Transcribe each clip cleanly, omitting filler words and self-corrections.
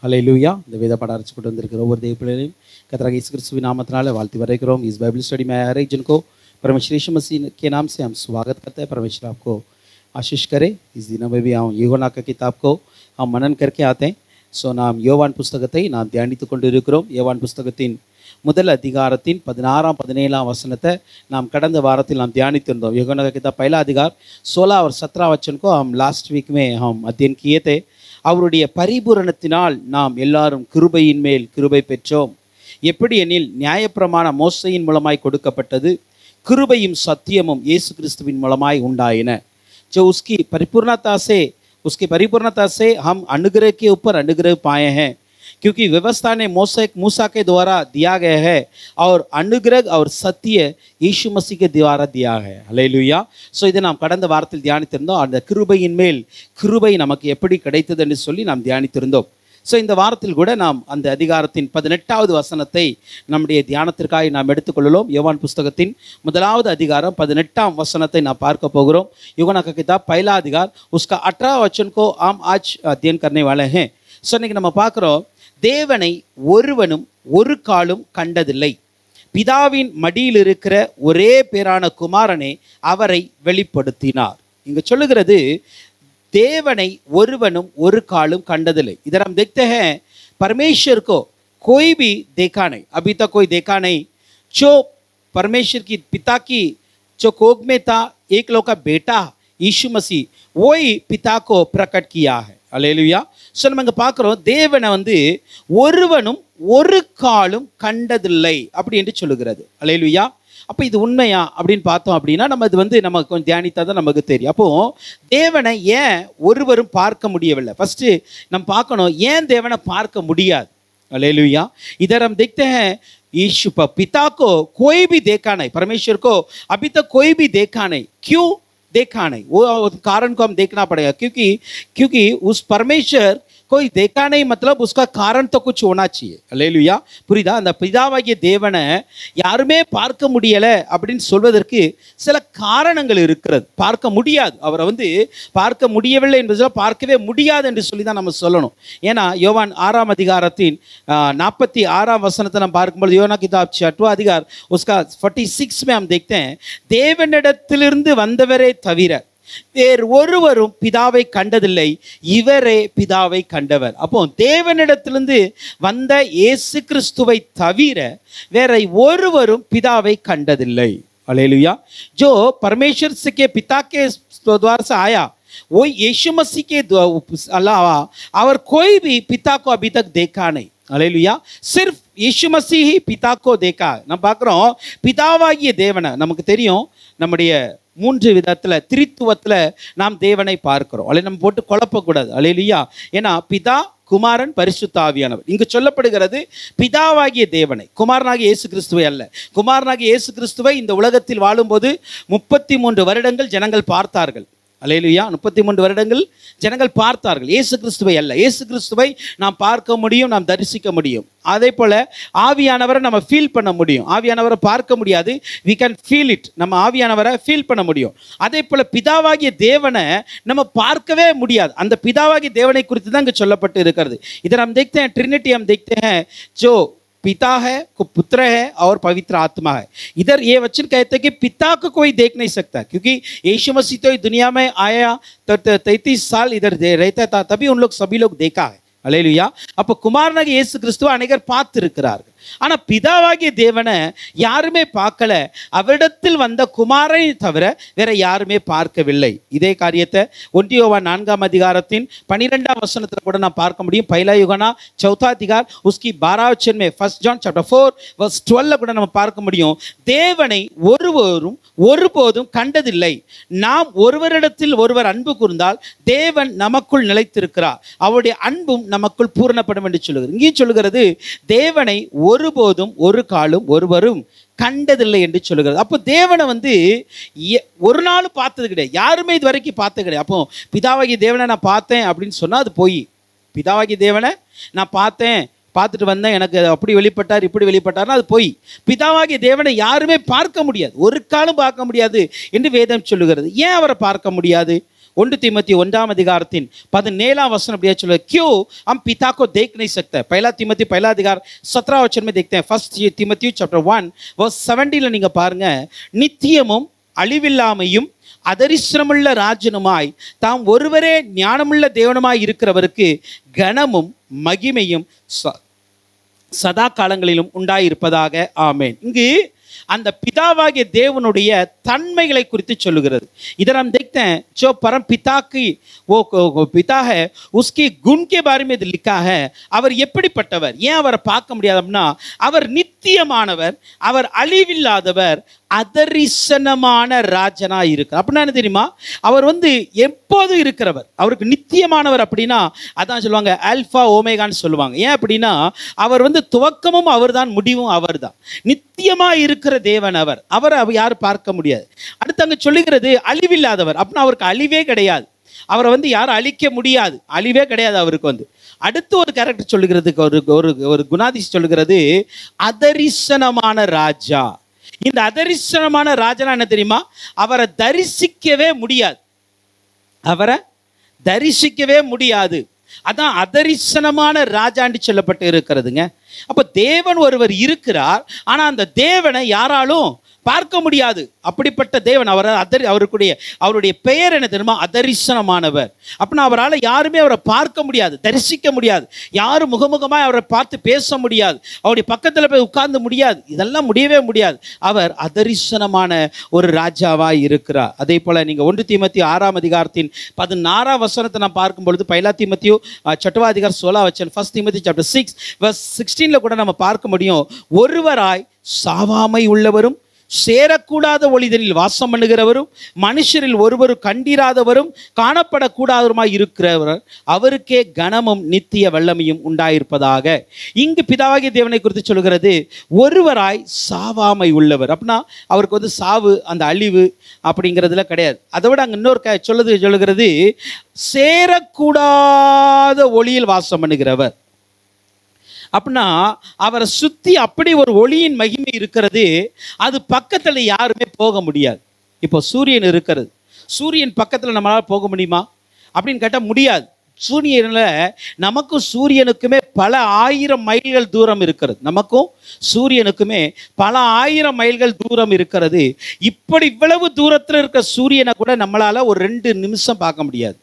ஹல்லேலூயா. இந்த வேத பாடம் அரைச்சிப்பட்டு வந்திருக்கிற ஒவ்வொரு தேவ பிள்ளைகளையும் கர்த்தராகிய இயேசு கிறிஸ்துவின் नामத்தினால வாழ்த்தி வரவேற்கிறோம்। इस बाइबल स्टडी में हर एक जन को परमेश्वर यीशु मसीह के नाम से हम स्वागत करते हैं। परमेश्वर आपको आशीष करे। इस दिनों में भी हम யோவான் का किताब को हम मनन करके आते हैं। நாம் யோவான் புஸ்தகத்தை நாம் தியானித்து கொண்டு இருக்கிறோம்। யோவான் புஸ்தகத்தின் முதல் அதிகாரத்தின் 16 17 வசனத்தை நாம் கடந்த வாரத்தில் நாம் தியானித்திருந்தோம்। யோவான் का किताब पहला अधिकार 16 और 17 वचन को हम लास्ट वीक में हम अध्ययन किए थे। அவருடைய பரிபூரணத்தினால் நாம் எல்லாரும் கிருபையின் மேல் கிருபை பெற்றோம்। எப்படி எனில் நியாயப்பிரமாண மோசையின் மூலமாய் கொடுக்கப்பட்டது, கிருபையும் சத்தியமும் இயேசு கிறிஸ்துவின் மூலமாய் உண்டாயின। जो उसकी परिपूर्णता से हम अनुग्रह के ऊपर अनुग्रह पाए हैं, क्योंकि व्यवस्था ने मूसा के द्वारा दिया गया है और अनुग्रह और सत्य यीशु मसीह के द्वारा दिया है। हालेलूया। सो इதை நாம் கடந்த வாரத்தில் தியானித்திருந்தோம்। அந்த கிருபையின் மேல் கிருபை நமக்கு எப்படி கிடைத்தது என்று சொல்லி நாம் தியானித்திருந்தோம்। ஸோ இந்த வாரத்தில் கூட நாம் அந்த அதிகாரத்தின் 18வது வசனத்தை நம்முடைய தியானத்திற்காக நாம் எடுத்துக்கொள்ளலாம்। யோவான் புஸ்தகத்தின் முதலாவது அதிகாரம் 18ஆம் வசனத்தை நாம் பார்க்க போகிறோம்। யோவான் का किताब पहला अधिकार उसका 18 वचन को हम आज अध्ययन करने वाले हैं। ஸோ இன்னைக்கு நம்ம பார்க்குறோம், தேவனை ஒருவனும் ஒரு காலும் கண்டதில்லை, பிதாவின் மடியில் இருக்கிற ஒரே பேரான குமாரனே அவரை வெளிப்படுத்தினார்। இங்க சொல்லுகிறது देवனை ஒருவனும் ஒரு காலும் கண்டதில்லை। इधर हम देखते हैं परमेश्वर को कोई भी देखा नहीं, अभी तक कोई देखा नहीं। जो परमेश्वर की पिता की जो कोख में था एक लोग का बेटा यीशु मसीह, वही पिता को प्रकट किया है। हालेलुया। सो நம்ம இங்க பார்க்கிறோம், தேவனை ஒருவனும் ஒரு காலும் கண்டதில்லை அப்படி என்று சொல்லுகிறது। ஹல்லேலூயா। அப்போ இது உண்மையா அப்படின்னு பார்த்தோம் அப்படின்னா நம்ம இது நமக்கு கொஞ்சம் தியானித்தா தான் நமக்கு தெரியும்। அப்போ தேவனை ஏன் ஒருவரும் பார்க்க முடியவில்லை? ஃபர்ஸ்ட் நம்ம பார்க்கணும், ஏன் தேவனை பார்க்க முடியாது। हालेलुया। इधर हम देखते हैं यीशु पिता को कोई भी देखा नहीं, परमेश्वर को अभी तक कोई भी देखा नहीं। क्यों देखा नहीं? वो कारण को हम देखना पड़ेगा, क्योंकि उस परमेश्वर कोई देखा नहीं मतलब उसका कारण तो कुछ होना चाहिए। हालेलुया। புரியுதா? அந்த பிதாவாகிய தேவனை யாருமே பார்க்க முடியல அப்படின்னு சொல்வதற்கு சில காரணங்கள் இருக்கிறது। பார்க்க முடியாது, அவரை பார்க்க முடியவில்லை என்பது பார்க்கவே முடியாது என்று சொல்லி தான் நம்ம சொல்லணும்। ஏன்னா யோவான் 6ஆம் அதிகாரத்தின் 46ஆம் வசனத்தை நம்ம பார்க்கும்போது யோவான் किताब 6वां अधिकार उसका 46 में हम देखते हैं, தேவனிடத்திலிருந்து வந்தவரே தவிர வேறு ஒருவரும் பிதாவை கண்டதில்லை, இவரே பிதாவை கண்டவர்। அப்போ தேவனிடத்திலிருந்து வந்த இயேசு கிறிஸ்துவை தவிர வேற ஒருவரும் பிதாவை கண்டதில்லை। हालेलुया। जो परमेश्वर से के पिता के द्वार से आया वो यीशु मसीह के अलावा और कोई भी पिता को अभी तक देखा नहीं। हालेलुया। सिर्फ यीशु मसीह ही पिता को देखा। நம்ம பார்க்குறோம், பிதாவாகிய தேவனை நமக்கு தெரியும், நம்முடைய 3 விதத்தில் திரித்துவத்தில் நாம் தேவனை பார்க்கிறோம்। அல்ல நம்ம போட்டு குழப்பக்கூடாது। அல்லேலூயா। ஏன்னா பிதா, குமாரன், பரிசுத்த ஆவியானவர்। இங்கு சொல்லப்படுகிறது பிதாவாகிய தேவனை, குமாரனாகிய இயேசு கிறிஸ்துவை அல்ல। குமாரனாகிய இயேசு கிறிஸ்துவை இந்த உலகத்தில் வாழும்போது 33 வருடங்கள் ஜனங்கள் பார்த்தார்கள்। அல்லேலூயா। 33 வருடங்கள் ஜனங்கள் பார்த்தார்கள், இயேசு கிறிஸ்துவை அல்ல। இயேசு கிறிஸ்துவை நாம் பார்க்க முடியும், நாம் தரிசிக்க முடியும்। அதே போல ஆவியானவரை நம்ம ஃபீல் பண்ண முடியும், ஆவியானவரை பார்க்க முடியாது, we can feel it, நம்ம ஆவியானவரை ஃபீல் பண்ண முடியும்। அதே போல பிதாவாகிய தேவனை நம்ம பார்க்கவே முடியாது। அந்த பிதாவாகிய தேவனை குறித்து தான் இங்கே சொல்லப்பட்டு இருக்கிறது। इधर हम देखते हैं ट्रिनिटी, हम देखते हैं जो पिता है, को पुत्र है और पवित्र आत्मा है। इधर ये वचन कहते हैं कि पिता को कोई देख नहीं सकता, क्योंकि यीशु मसीह तो दुनिया में आया तो 33 साल इधर रहता था, तभी उन लोग सभी लोग देखा है। हालेलुया। அப்போ குமாரனாகிய இயேசு கிறிஸ்துவை அநேகர் பார்த்திருக்கிறார்கள், ஆனால் பிதாவாகிய தேவனை யாருமே பார்க்கல, அவரிடத்தில் வந்த குமாரனை தவிர வேற யாருமே பார்க்கவில்லை। இதே காரியத்தை 1 யோவான் 4ஆம் அதிகாரத்தின் 12ஆம் வசனத்தில் கூட நான் பார்க்க முடியும்। पहला यूहन्ना 4वां अधिकार उसकी 12 वचन में 1 जॉन चैप्टर 4 वर्स 12 கூட நம்ம பார்க்க முடியும், தேவனை ஒருவரும் ஒருபோதும் கண்டதில்லை, நாம் ஒருவரிடத்தில் ஒருவர் அன்பு கூர்ந்தால் தேவன் நமக்குள் நிலைத்திருக்கிறார், அவருடைய அன்பும் நமக்குள் பூரணப்படும் என்று சொல்லுகிறது। இங்கே சொல்லுகிறது தேவனை ஒருபோதும் ஒரு காலும் ஒருவரும் கண்டதில்லை என்று சொல்லுகிறது। அப்போ தேவனை ஒரு நாள் பார்த்தது கிடையாது, யாருமே இது வரைக்கும் பார்த்தது கிடையாது। அப்போ பிதாவாகிய தேவனை நான் பார்த்தேன் அப்படின்னு சொன்னால் அது போய், பிதாவாகிய தேவனை நான் பார்த்துட்டு வந்தேன், எனக்கு அப்படி வெளிப்பட்டார் இப்படி வெளிப்பட்டார்னா அது போய்। பிதாவாகிய தேவனை யாருமே பார்க்க முடியாது, ஒரு காலம் பார்க்க முடியாது என்று வேதம் சொல்லுகிறது। ஏன் அவரை பார்க்க முடியாது? 1 तीमुथी 1 अधिकारத்தின் 17 वचन அப்படியே சொல்லுது, क्यों हम पिता को देख नहीं सकते। 1 तीमुथी 1 अधिकार 17 वचन में देखते हैं। 1 तीमुथी चैप्टर 1 वर्स 17 நீங்க பாருங்க, நித்தியமும் அழிவில்லாமையும் அதரிசனமுள்ள ராஜனுமாய் தாம் ஒருவரே ஞானமுள்ள தேவனுமாய் இருக்கிறவருக்கு கனமும் மகிமையும் சதா காலங்களிலும் உண்டாயிருப்பதாக, ஆமென்। இங்கு அந்த பிதாவாகிய தேவனுடைய தன்மைகளை குறித்து சொல்லுகிறது। इधर हम देखते हैं जो परम पिता की वो पिता है उसके गुण के बारे में लिखा है। அவர் எப்படிப்பட்டவர், ஏன் அவரை பார்க்க முடியாது அப்படின்னா, அவர் நித்தியமானவர், அவர் அழிவில்லாதவர், அதரிசனமான ராஜனா இருக்கு। அப்படின்னா என்ன தெரியுமா, அவர் எப்போதும் இருக்கிறவர், அவருக்கு நித்தியமானவர் அப்படின்னா அதான் சொல்லுவாங்க ஆல்பா ஓமேகான்னு சொல்லுவாங்க। ஏன் அப்படின்னா அவர் துவக்கமும் அவர் தான், முடிவும் அவர் தான், நித்தியமா இருக்கிற தேவன் அவர், அவரை யாரும் பார்க்க முடியாது। அடுத்து அங்க சொல்லுகிறது அழிவில்லாதவர், அப்படின்னா அவருக்கு அழிவே கிடையாது, அவரை யாரும் அழிக்க முடியாது, அழிவே கிடையாது அவருக்கு। அடுத்து ஒரு கேரக்டர் சொல்லுகிறதுக்கு ஒரு குணாதிசயம் சொல்லுகிறது அதரிசனமான ராஜா। இந்த அதரிசனமான ராஜனா என்ன தெரியுமா, அவரை தரிசிக்கவே முடியாது, அவரை தரிசிக்கவே முடியாது, அதான் அதரிசனமான ராஜாண்டி சொல்லப்பட்டு இருக்கிறதுங்க। அப்ப தேவன் ஒருவர் இருக்கிறார், ஆனா அந்த தேவனை யாராலும் பார்க்க முடியாது, அப்படிப்பட்ட தேவன் அவர்। அவருடைய பெயர் என்ன தெரியுமா, அதரிசனமானவர்। அப்படின்னா அவரால் யாருமே அவரை பார்க்க முடியாது, தரிசிக்க முடியாது, யாரும் முகமுகமாக அவரை பார்த்து பேச முடியாது, அவருடைய பக்கத்தில் போய் உட்கார்ந்து முடியாது, இதெல்லாம் முடியவே முடியாது, அவர் அதரிசனமான ஒரு ராஜாவாய் இருக்கிறார்। அதே போல நீங்க 1 தீமோத்தேயு 6 அதிகாரத்தின் 16 வசனத்தை நான் பார்க்கும் பொழுது 1 தீமோத்தேயு 6 அதிகாரம் 16 வசனம், 1 தீமோத்தேயு chapter 6 verse 16 கூட நம்ம பார்க்க முடியும், ஒருவராய் சாவாமை உள்ளவரும் சேரக்கூடாத ஒளிதனில் வாசம் பண்ணுகிறவரும் மனுஷரில் ஒருவரும் கண்டிராதவரும் காணப்படக்கூடாதவருமாய் இருக்கிறவர், அவருக்கே கனமும் நித்திய வல்லமையும் உண்டாயிருப்பதாக। இங்கு பிதாவாகிய தேவனை குறித்து சொல்கிறது ஒருவராய் சாவாமை உள்ளவர், அப்படின்னா அவருக்கு சாவு அந்த அழிவு அப்படிங்கிறதுல கிடையாது। அதை விட அங்கே இன்னொரு சொல்லுகிறது சேரக்கூடாத ஒளியில் வாசம் பண்ணுகிறவர், அப்படின்னா அவரை சுற்றி அப்படி ஒரு ஒளியின் மகிமை இருக்கிறது, அது பக்கத்தில் யாருமே போக முடியாது। இப்போ சூரியன் இருக்கிறது, சூரியன் பக்கத்தில் நம்மளால் போக முடியுமா அப்படின்னு கேட்டால் முடியாது। சூரியனில் நமக்கும் சூரியனுக்குமே பல ஆயிரம் மைல்கள் தூரம் இருக்கிறது, நமக்கும் சூரியனுக்குமே பல ஆயிரம் மைல்கள் தூரம் இருக்கிறது। இப்படி இவ்வளவு தூரத்தில் இருக்கிற சூரியனை கூட நம்மளால் ஒரு 2 நிமிஷம் பார்க்க முடியாது,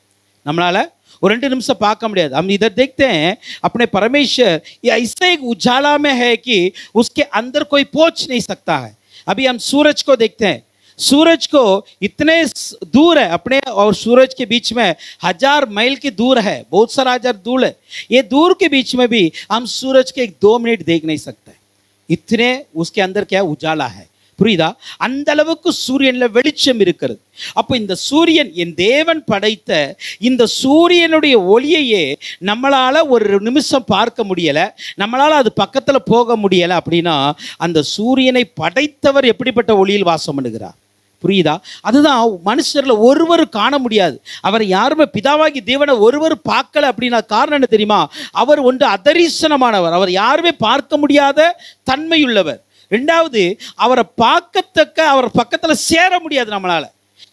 நம்மளால் और 2 निमिष பார்க்க முடியாது। हम इधर देखते हैं अपने परमेश्वर ये ऐसा एक उजाला में है कि उसके अंदर कोई पहुंच नहीं सकता है। अभी हम सूरज को देखते हैं, सूरज को इतने दूर है अपने और सूरज के बीच में 1000 मील की दूर है, बहुत सारा 1000 दूर है, ये दूर के बीच में भी हम सूरज के 2 मिनट देख नहीं सकते, इतने उसके अंदर क्या उजाला है, புரியுதா? அந்த அளவுக்கு சூரியன்ல வெளிச்சம் இருக்கிறது। அப்போ இந்த சூரியன் என் தேவன் படைத்த இந்த சூரியனுடைய ஒளியையே நம்மளால ஒரு நிமிஷம் பார்க்க முடியல, நம்மளால அது பக்கத்துல போக முடியல அப்படின்னா அந்த சூரியனை படைத்தவர் எப்படிப்பட்ட ஒளியில் வாசம் பண்ணுகிறார், புரியுதா? அதுதான் மனுஷர்ல ஒருவர் காண முடியாது, அவர் யாருமே பிதாவாகி தேவனை ஒருவர் பார்க்கல அப்படின்னா காரணம் என்ன தெரியுமா, அவர் அதரிசனமானவர், அவர் யாருமே பார்க்க முடியாத தன்மையுள்ளவர்। ரெண்டாவது அவரை பார்க்கத்தக்க அவர் பக்கத்தில் சேர முடியாது நம்மளால,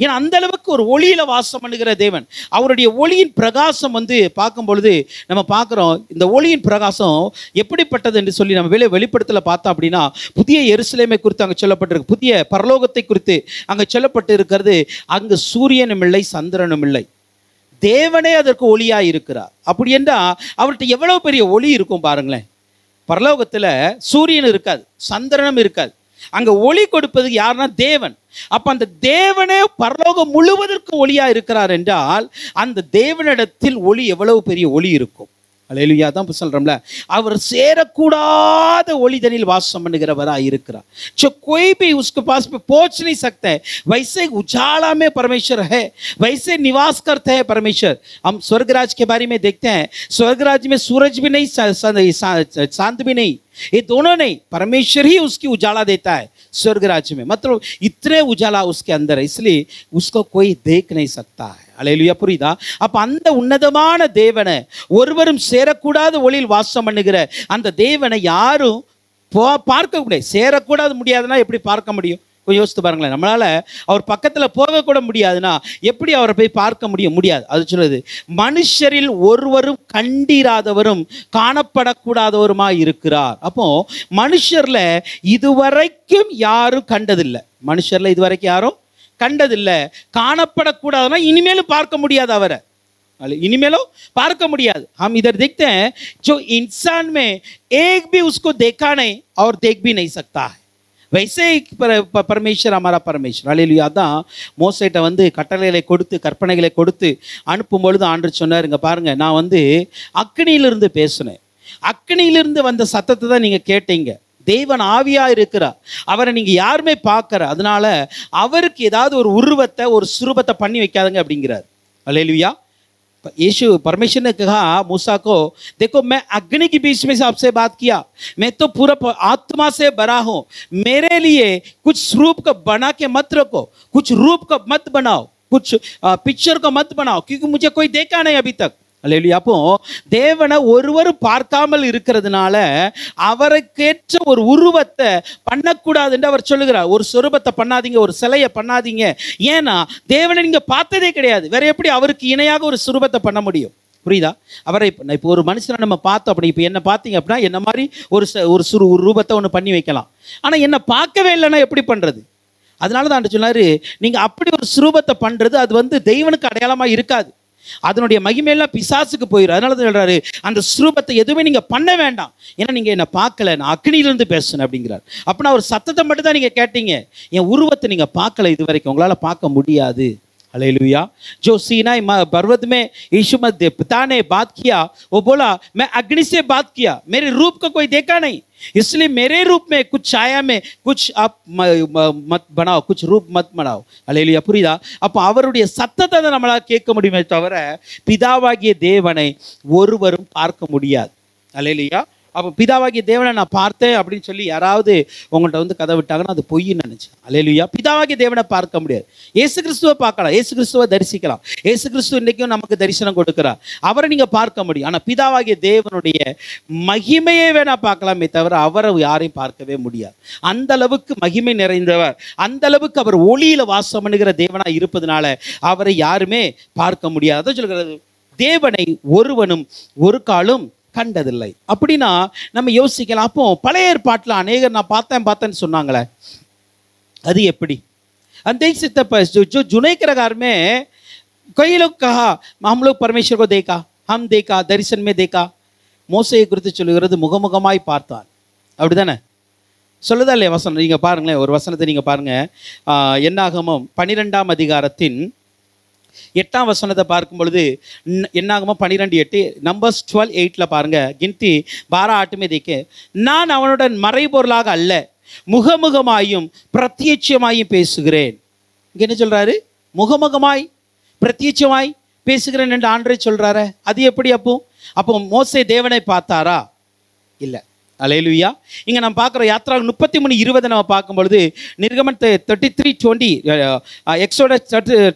ஏன்னா அந்த அளவுக்கு ஒரு ஒளியில வாசம் பண்ணுகிற தேவன்। அவருடைய ஒளியின் பிரகாசம் பார்க்கும் பொழுது நம்ம பார்க்குறோம், இந்த ஒளியின் பிரகாசம் எப்படிப்பட்டது என்று சொல்லி நம்ம வெளிப்படுத்தல பார்த்தோம் அப்படின்னா புதிய எருசலேமை குறித்து அங்கே சொல்லப்பட்டிருக்கு, புதிய பரலோகத்தை குறித்து அங்கே சொல்லப்பட்டு இருக்கிறது, அங்கு சூரியனும் இல்லை சந்திரனும் இல்லை, தேவனே அதற்கு ஒளியாக இருக்கிறார்। அப்படி என்றால் அவர்கிட்ட எவ்வளவு பெரிய ஒளி இருக்கும் பாருங்களேன்। பரலோகத்தில் சூரியன் இருக்காது, சந்திரனும் இருக்காது, அங்க ஒளி கொடுப்பது யாருன்னா தேவன்। அப்ப அந்த தேவனே பரலோகம் முழுவதற்கு ஒளியா இருக்கிறார் என்றால் அந்த தேவனிடத்தில் ஒளி எவ்வளவு பெரிய ஒளி இருக்கும்। அல்லேலூயா தான் சொல்றோம்ல, அவர் சேரக்கூடாத ஒளிதனில் வாசம் பண்ணுகிறவராக இருக்கிறார்। जो कोई भी उसके पास पे पहुंच नहीं सकता है, वैसे उजाला में परमेश्वर है, वैसे निवास करते हैं परमेश्वर। हम स्वर्गराज के बारे में देखते हैं, स्वर्गराज में सूरज भी नहीं, चांद भी नहीं, ये दोनों नहीं, परमेश्वर ही उसकी उजाला देता है स्वर्गराज में, मतलब इतने उजाला उसके अंदर है, इसलिए उसको कोई देख नहीं सकता है। அல்லேலூயா, புரியுதா? அப்ப அந்த உன்னதமான தேவனை ஒருவரும் சேரக்கூடாத ஒளியில் வாசம் பண்ணுகிற அந்த தேவனை யாரும் பார்க்க முடியாது, சேரக்கூடாது முடியாதுன்னா எப்படி பார்க்க முடியும்? கொஞ்சம் யோசித்து பாருங்களேன். நம்மளால அவர் பக்கத்தில் போக கூட முடியாதுன்னா எப்படி அவரை போய் பார்க்க முடியாது. அது சொல்லுது, மனுஷரில் ஒருவரும் கண்டிராதவரும் காணப்படக்கூடாதவருமாய் இருக்கிறார். அப்போ மனுஷர்ல இதுவரைக்கும் யாரும் கண்டதில்லை. மனுஷர்ல இதுவரைக்கும் யாரும் கண்டதில்லை, காணப்படக்கூடாதுன்னா இனிமேலும் பார்க்க முடியாது அவரை, इनिमेलो पार्क मुड़ियाद. हम इधर देखते हैं जो इंसान में एक भी उसको देखा नहीं और देख भी नहीं सकता है, वैसे परमेश्वर हमारा परमेश्वर. हालेलुया. அதான் மோசேட்ட வந்து கட்டளைகளை கொடுத்து கற்பனைகளை கொடுத்து அனுப்பும் பொழுது ஆண்டவர் சொன்னார், இங்க பாருங்க, நான் வந்து அக்கினியிலிருந்து பேசுனேன், அக்கினியிலிருந்து வந்த சத்தத்தை தான் நீங்க கேட்டீங்க. தேவன் ஆவியா இருக்கிறார், அவரை நீங்க யாருமே பார்க்கற, அதனால அவருக்கு ஏதாவது ஒரு உருவத்தை ஒரு சுரூபத்தை பண்ணி வைக்காதுங்க அப்படிங்கிறார். हालेलुया. यीशु परमेश्वर ने कहा मूसा को, देखो मैं अग्नि के बीच में से आपसे बात किया, मैं तो पूरा आत्मा से भरा हूं, मेरे लिए कुछ रूप को बना के मत रखो, कुछ रूप को मत बनाओ, कुछ पिक्चर को मत बनाओ, क्योंकि मुझे कोई देखा नहीं अभी तक. அல்லேலூயா. அப்போ தேவனை ஒருவரும் பார்க்காமல் இருக்கிறதுனால அவருக்கேற்ற ஒரு உருவத்தை பண்ணக்கூடாது என்று அவர் சொல்லுகிறார். ஒரு சொரூபத்தை பண்ணாதீங்க, ஒரு சிலையை பண்ணாதீங்க. ஏன்னா தேவனை நீங்க பார்த்ததே கிடையாது, வேற எப்படி அவருக்கு இணையாக ஒரு சுரூபத்தை பண்ண முடியும்? புரியுதா? அவரை இப்போ ஒரு மனுஷனை நம்ம பார்த்தோம், அப்படி இப்போ என்ன பார்த்தீங்க அப்படின்னா என்ன மாதிரி ஒரு ரூபத்தை ஒன்று பண்ணி வைக்கலாம். ஆனால் என்ன பார்க்கவே இல்லைன்னா எப்படி பண்ணுறது? அதனால தான் சொன்னாரு, நீங்கள் அப்படி ஒரு சுரூபத்தை பண்ணுறது அது வந்து தெய்வனுக்கு அடையாளமாக இருக்காது, அதனுடைய மகிமையெல்லாம் பிசாசுக்கு போயிடும். அதனால தான் சொல்றாரு, அந்த ஸ்ரூபத்தை எதுவுமே நீங்க பண்ண வேண்டாம், ஏன்னா நீங்க என்ன பார்க்கல, நான் அக்னியிலிருந்து பேசுனேன் அப்படிங்கிறார். அப்படின்னா ஒரு சத்தத்தை மட்டும் தான் நீங்க கேட்டீங்க, என் உருவத்தை நீங்க பார்க்கல, இது வரைக்கும் உங்களால பார்க்க முடியாது. हालेलुया. जो सीनाई पर्वत में यीशु मसीह पिता ने बात किया, वो बोला मैं अग्नि से बात किया, मेरे रूप को कोई देखा नहीं, इसलिए मेरे रूप में कुछ छाया में कुछ आप मत बनाओ, कुछ रूप मत बनाओ. हालेलुया. புரியுதா? அப்போ அவருடைய சத்தத்தை தான் நம்மளால் கேட்க முடியுமே தவிர பிதாவாகிய தேவனை ஒருவரும் பார்க்க முடியாது. हालेलुया. அப்போ பிதாவாகிய தேவனை நான் பார்த்தேன் அப்படின்னு சொல்லி யாராவது உங்கள்கிட்ட வந்து கதை விட்டாங்கன்னா அது பொய்ன்னு நினைச்சேன். அல்லேலூயா. பிதாவாகிய தேவனை பார்க்க முடியாது. இயேசு கிறிஸ்துவை பார்க்கலாம், இயேசு கிறிஸ்துவை தரிசிக்கலாம், இயேசு கிறிஸ்து இன்றைக்கும் நமக்கு தரிசனம் கொடுக்கிறார், அவரை நீங்கள் பார்க்க முடியும். ஆனால் பிதாவாகிய தேவனுடைய மகிமையை வேணா பார்க்கலாமே தவிர அவரை யாரையும் பார்க்கவே முடியாது. அந்த அளவுக்கு மகிமை நிறைந்தவர், அந்த அளவுக்கு அவர் ஒளியில வாசம் பண்ணுகிற தேவனாக இருப்பதனால அவரை யாருமே பார்க்க முடியாது. அதான் சொல்கிறது, தேவனை ஒருவனும் ஒரு காலும் கண்டதில்லை. அப்படின்னா நம்ம யோசிக்கலாம், அப்போ பழைய ஏற்பாட்டில் அநேகர் நான் பார்த்தேன்னு சொன்னாங்களே, அது எப்படி? அந்த जो जुने करार में कई लोग कहा हम लोग परमेश्वर को देखा, हम देखा, दर्शन में देखा. மோசேயை குறித்து சொல்லுகிறது முகமுகமாய் பார்த்தான், அப்படிதானே சொல்லுதா இல்லையா வசனம்? நீங்கள் பாருங்களேன், ஒரு வசனத்தை நீங்கள் பாருங்க, என்னாகமம் 12ஆம் அதிகாரத்தின் 8ஆம் வசனத்தை பார்க்கும் பொழுது, என்னாகமம் 12:8, நம்பர்ஸ் 12:8 பாருங்க, கின்தி 12:8 தேக்கே, நான் அவனுடன் மறைபொருளாக அல்ல முகமுகமாயும் பிரத்யட்சமாயும் பேசுகிறேன். இங்க என்ன சொல்றாரு? முகமுகமாய் பிரத்யட்சமாய் பேசுகிறேன் என்று ஆண்டவரே சொல்றாரு. அது எப்படி? அப்போ மோசே தேவனை பார்த்தாரா? இல்லை. அல்லேலூயா. இங்கே நம்ம பார்க்குறோம், யாத்ரா 33:20 நம்ம பார்க்கும் பொழுது, நிர்கமன் 33:20, எக்ஸோடஸ்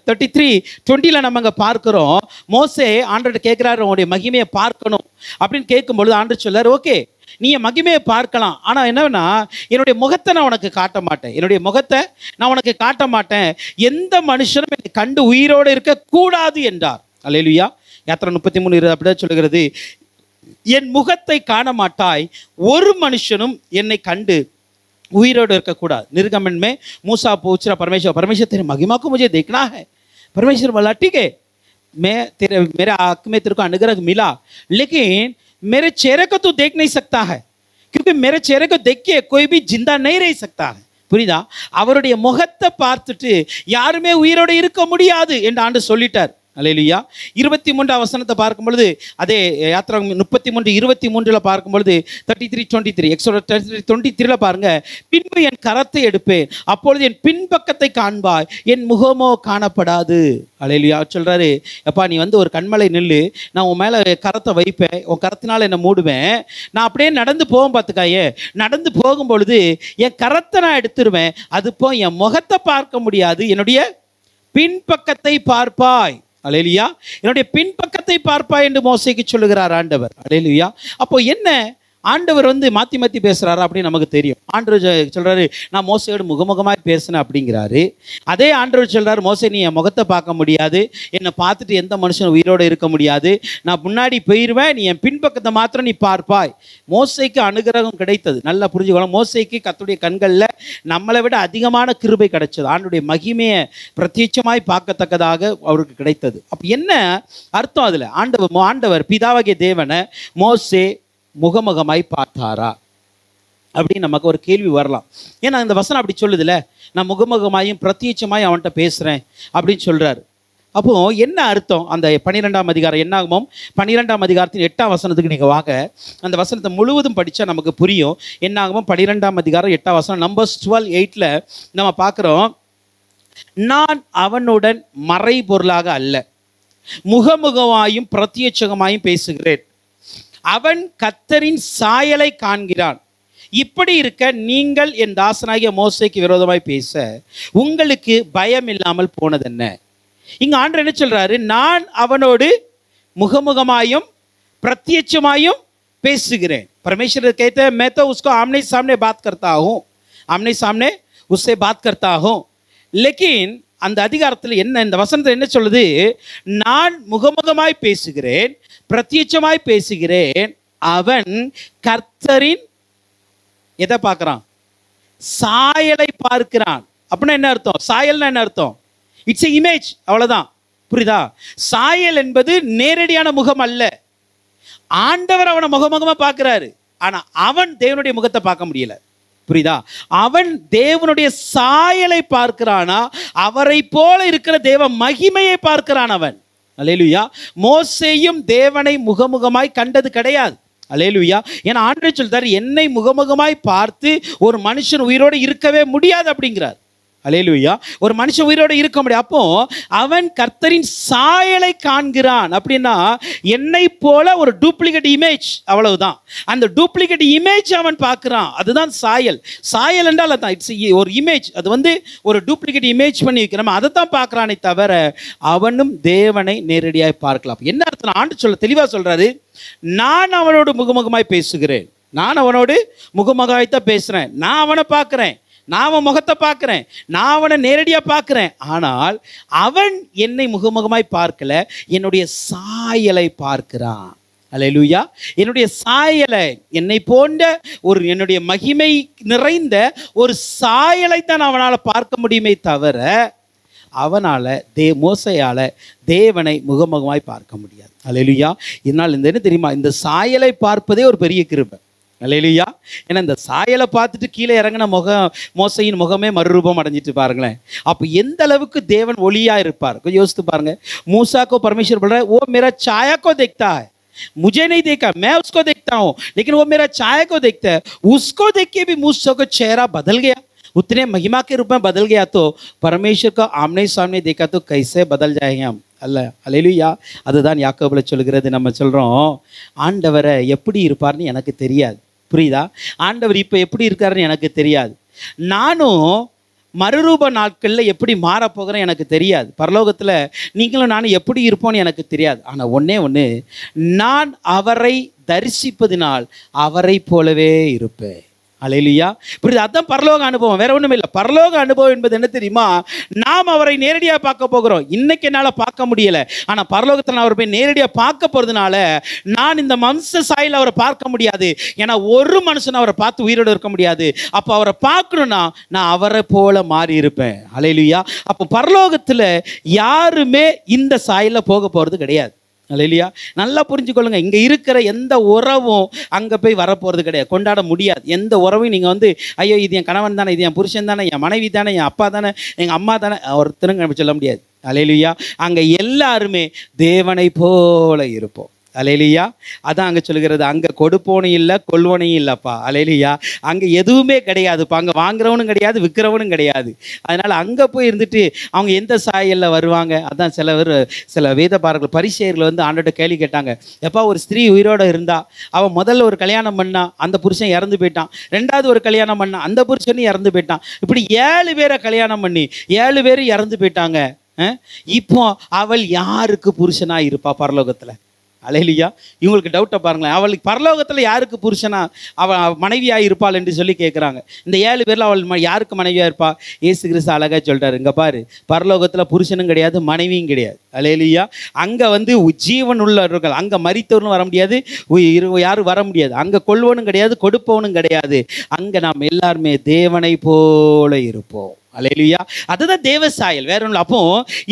33:20 நம்ம இங்கே பார்க்குறோம். மோசே ஆண்டவர்கிட்ட கேட்குறாரு, உங்களுடைய மகிமையை பார்க்கணும் அப்படின்னு கேட்கும்பொழுது ஆண்டவர் சொல்லார், ஓகே நீ என் மகிமையை பார்க்கலாம், ஆனால் என்னன்னா என்னுடைய முகத்தை நான் உனக்கு காட்ட மாட்டேன், என்னுடைய முகத்தை நான் உனக்கு காட்ட மாட்டேன், எந்த மனுஷனும் என்னை கண்டு உயிரோடு இருக்கக்கூடாது என்றார். அல்லேலூயா. யாத்ரா 33:20 அப்படிதான் சொல்லுகிறது, என் முகத்தை காண மாட்டாய், ஒரு மனுஷனும் என்னை கண்டு உயிரோடு இருக்கக்கூடாது. निर्गमन में मूसा पूछ रहा परमेश्वर तेरे महिमा को मुझे देखना है. परमेश्वर बोला ठीक है, मैं मेरे आँख में तेरे को अनुग्रह मिला, लेकिन मेरे चेहरे को तू देख नहीं सकता है, क्योंकि मेरे चेहरे को देख के कोई भी जिंदा नहीं रह सकता है. புரியுதா? அவருடைய முகத்தை பார்த்துட்டு யாருமே உயிரோடு இருக்க முடியாது என்று ஆண்டு சொல்லிட்டார். அல்லேலூயா. 23ஆம் வசனத்தை பார்க்கும் பொழுது, அதே யாத்ரா 33:23 பார்க்கும் பொழுது 33:23, எக்ஸோடஸ் 33:23 பாருங்க, பின்பு என் கரத்தை எடுப்பேன், அப்பொழுது என் பின்பக்கத்தை காண்பாய், என் முகமோ காணப்படாது. அல்லேலூயா. சொல்றாரு, எப்பா நீ வந்து ஒரு கண்மலை நில்லு, நான் உன் மேலே கரத்தை வைப்பேன், உன் கரத்தினால என்னை மூடுவேன், நான் அப்படியே நடந்து போவோம் பார்த்துக்காயே, நடந்து போகும் பொழுது என் கரத்தை நான் எடுத்துருவேன், அது போ என் முகத்தை பார்க்க முடியாது, என்னுடைய பின்பக்கத்தை பார்ப்பாய். அல்லேலூயா. என்னுடைய பின்பக்கத்தை பார்ப்பாய் என்று மோசேக்கு சொல்லுகிறார் ஆண்டவர். அல்லேலூயா. அப்போ என்ன ஆண்டவர் வந்து மாற்றி மாற்றி பேசுகிறாரா அப்படின்னு நமக்கு தெரியும். ஆண்டவர் சொல்கிறாரு, நான் மோசையோடு முகமுகமாக பேசினேன் அப்படிங்கிறாரு. அதே ஆண்டவர் சொல்கிறார், மோசை நீ என் முகத்தை பார்க்க முடியாது, என்னை பார்த்துட்டு எந்த மனுஷனும் உயிரோடு இருக்க முடியாது, நான் முன்னாடி போயிடுவேன், நீ என் பின்பக்கத்தை மாத்திரம் நீ பார்ப்பாய். மோசைக்கு அனுகிரகம் கிடைத்தது. நல்லா புரிஞ்சுக்கணும், மோசைக்கு கர்த்தருடைய கண்களில் நம்மளை விட அதிகமான கிருபை கிடைச்சது. ஆண்டுடைய மகிமையை பிரத்யட்சமாய் பார்க்கத்தக்கதாக அவருக்கு கிடைத்தது. அப்போ என்ன அர்த்தம் அதில்? ஆண்டவர் பிதாவாகிய தேவனை மோசே முகமுகமாய் பார்த்தாரா அப்படின்னு நமக்கு ஒரு கேள்வி வரலாம். ஏன்னா இந்த வசனம் அப்படி சொல்லுதுல, நான் முகமுகமாயும் பிரத்யட்சமாயும் அவன்கிட்ட பேசுகிறேன் அப்படின்னு சொல்கிறாரு. அப்போ என்ன அர்த்தம்? அந்த 12ஆம் அதிகாரம் என்னாகுமோ 12ஆம் அதிகாரத்தின் 8ஆம் வசனத்துக்கு நீங்கள் வாங்க. அந்த வசனத்தை முழுவதும் படித்தா நமக்கு புரியும். என்னாகுமோ 12ஆம் அதிகாரம் 8ஆம் வசனம், நம்பர்ஸ் 12:8 நம்ம பார்க்குறோம், நான் அவனுடன் மறைபொருளாக அல்ல, முகமுகமாயும் பிரத்யட்சமாயும் பேசுகிறேன், அவன் கர்த்தரின் சாயலை காண்கிறான். இப்படி இருக்க நீங்கள் என் தாசனாகிய மோசேக்கு விரோதமாய் பேச உங்களுக்கு பயம் இல்லாமல் போனதென்ன? இங்க ஆண்டவர் என்ன சொல்றாரு? நான் அவனோடு முகமுகமாயும் பிரத்யட்சமாயும் பேசுகிறேன். परमेश्वर कहते हैं मैं तो उसको आमने सामने बात करता हूँ, आमने सामने उससे बात करता हूँ. लेकिन அந்த அதிகாரத்தில் என்ன, இந்த வசனத்தில் என்ன சொல்லுது? நான் முகமுகமாய் பேசுகிறேன், பிரத்யட்சமாய் பேசுகிறேன், அவன் கர்த்தரின் எதை பார்க்குறான்? சாயலை பார்க்கிறான். அப்படின்னா என்ன அர்த்தம்? சாயல்னா என்ன அர்த்தம்? இட்ஸ் எ இமேஜ், அவ்வளோதான். புரியுதா? சாயல் என்பது நேரடியான முகம் அல்ல. ஆண்டவர் அவனை முகமுகமாக பார்க்குறாரு, ஆனால் அவன் தேவனுடைய முகத்தை பார்க்க முடியல. புரியுதா? அவன் தேவனுடைய சாயலை பார்க்கிறானா, அவரை போல இருக்கிற தேவ மகிமையை பார்க்கிறான் அவன். அல்லேலூயா. மோசேயும் தேவனை முகமுகமாய் கண்டது கிடையாது. அல்லேலூயா. ஏன்னா ஆண்டவர் சொல்றார், என்னை முகமுகமாய் பார்த்து ஒரு மனுஷன் உயிரோடு இருக்கவே முடியாது அப்படிங்கிறார். அல்லேலூயா. ஒரு மனுஷன் உயிரோடு இருக்க முடியாது. அப்போ அவன் கர்த்தரின் சாயலை காண்கிறான். அப்படின்னா என்னை போல ஒரு டூப்ளிகேட் இமேஜ், அவ்வளவுதான். அந்த டூப்ளிகேட் இமேஜ் அவன் பார்க்கிறான். அதுதான் சாயல். சாயல் என்றால் அதான், இட்ஸ் ஒரு இமேஜ். அது வந்து ஒரு டூப்ளிகேட் இமேஜ் பண்ணி வைக்கிறோம், அதை தான் பார்க்கிறானே தவிர அவனும் தேவனை நேரடியாக பார்க்கலாம். என்ன அர்த்தம்? ஆண்டு சொல்ல தெளிவாக சொல்றாரு, நான் அவனோடு முகமுகமாய் பேசுகிறேன், நான் அவனோடு முகமுகமாய்த்தான் பேசுறேன், நான் அவனை பார்க்கிறேன், நான் அவன் முகத்தை பார்க்கிறேன், நான் அவனை நேரடியாக பார்க்கிறேன். ஆனால் அவன் என்னை முகமுகமாய் பார்க்கல, என்னுடைய சாயலை பார்க்கிறான். அல்லேலூயா. என்னுடைய சாயலை, என்னை போன்ற ஒரு என்னுடைய மகிமை நிறைந்த ஒரு சாயலை தான் அவனால் பார்க்க முடியுமே தவிர அவனால் மோசையால் தேவனை முகமுகமாய் பார்க்க முடியாது. அல்லேலூயா. இதனால் இந்த என்ன தெரியுமா? இந்த சாயலை பார்ப்பதே ஒரு பெரிய கிருபை. அல்லேலூயா. ஏன்னா இந்த சாயலை பார்த்துட்டு கீழே இறங்கின மோசையின் முகமே மறுரூபம் அடைஞ்சிட்டு பாருங்களேன். அப்போ எந்த அளவுக்கு தேவன் ஒளியா இருப்பார் கொஞ்சம் யோசித்து பாருங்க. மூसा को परमेश्वर बोल रहा है, वो मेरा छाया को देखता है, मुझे नहीं देखा, मैं उसको देखता हूँ, लेकिन वो मेरा छाया को देखता है. उसको देख के भी मूसा का चेहरा बदल गया, उतने महिमा के रूप में बदल गया. तो परमेश्वर का आमने सामने देखा तो कैसे बदल जाएंगे हम? அல்ல. அல்லேலூயா. அதுதான் யாக்கோபுல சொல்கிறது. நம்ம சொல்கிறோம், ஆண்டவரை எப்படி இருப்பார்னு எனக்கு தெரியாது. புரியுதா? ஆண்டவர் இப்போ எப்படி இருக்காருன்னு எனக்கு தெரியாது. நானும் மறுரூப நாட்களில் எப்படி மாறப்போகிறேன் எனக்கு தெரியாது. பரலோகத்தில் நீங்களும் நானும் எப்படி இருப்போன்னு எனக்கு தெரியாது. ஆனால் ஒன்றே ஒன்று, நான் அவரை தரிசிப்பதினால் அவரை போலவே இருப்பேன். அல்லேலூயா. புரியுது? அதுதான் பரலோக அனுபவம், வேற ஒன்றும் இல்லை. பரலோக அனுபவம் என்பது என்ன தெரியுமா? நாம் அவரை நேரடியாக பார்க்க போகிறோம். இன்னைக்கு என்னால் பார்க்க முடியலை, ஆனால் பரலோகத்தில் நான் அவரை போய் நேரடியாக பார்க்க போகிறதுனால நான் இந்த மனுஷ சாயல் அவரை பார்க்க முடியாது. ஏன்னா ஒரு மனுஷன் அவரை பார்த்து உயிரோடு இருக்க முடியாது. அப்போ அவரை பார்க்கணுன்னா நான் அவரை போல மாறி இருப்பேன். அல்லேலூயா. அப்போ பரலோகத்தில் யாருமே இந்த சாயலில் போக போகிறது கிடையாது. அல்லேலூயா. நல்லா புரிஞ்சுக்கொள்ளுங்க, இங்கே இருக்கிற எந்த உறவும் அங்கே போய் வரப்போகிறது கிடையாது, கொண்டாட முடியாது. எந்த உறவையும் நீங்கள் வந்து ஐயோ இது என் கணவன் தானே, இது என் புருஷன் தானே, என் மனைவி தானே, என் அப்பா தானே, எங்கள் அம்மா தானே, ஒருத்தரும் சொல்ல முடியாது. அல்லேலூயா. அங்கே எல்லாருமே தேவனை போல இருப்போம். அல்லேலூயா. அதான் அங்கே சொல்கிறது, அங்கே கொடுப்போனும் இல்லை கொள்வனையும் இல்லைப்பா. அல்லேலூயா. அங்கே எதுவுமே கிடையாதுப்பா. அங்கே வாங்குறவனும் கிடையாது, விற்கிறவனும் கிடையாது. அதனால் அங்கே போய் இருந்துட்டு அவங்க எந்த சாயலில் வருவாங்க? அதான் சில வேதபாரர்கள் பரிசேயர்கள் வந்து ஆண்டோட கேள்வி கேட்டாங்க, எப்பா ஒரு ஸ்திரீ உயிரோடு இருந்தா, அவன் முதல்ல ஒரு கல்யாணம் பண்ணா, அந்த புருஷன் இறந்து போயிட்டான், ரெண்டாவது ஒரு கல்யாணம் பண்ணா, அந்த புருஷனும் இறந்து போயிட்டான், இப்படி 7 பேரை கல்யாணம் பண்ணி 7 பேரும் இறந்து போயிட்டாங்க. இப்போ அவள் யாருக்கு புருஷனாக இருப்பா பரலோகத்தில்? அல்லேலூயா. இவங்களுக்கு டவுட்டை பாருங்களேன். அவளுக்கு பரலோகத்தில் யாருக்கு புருஷனா அவள் மனைவியாக இருப்பாள் என்று சொல்லி கேட்குறாங்க. இந்த 7 பேரில் அவள் யாருக்கு மனைவியாக இருப்பா? இயேசு கிறிஸ்து அழகாக சொல்லிட்டாரு, இங்கே பாரு, பரலோகத்தில் புருஷனும் கிடையாது, மனைவியும் கிடையாது. அல்லேலூயா. அங்கே வந்து ஜீவன் உள்ளவர்கள், அங்கே மரித்தவனும் வர முடியாது, யாரும் வர முடியாது. அங்கே கொள்வனும் கிடையாது, கொடுப்பவனும் கிடையாது. அங்கே நாம் எல்லாருமே தேவனை போல இருப்போம். அல்லேலூயா. அதுதான் தேவ சாயல், வேற ஒன்றும். அப்போ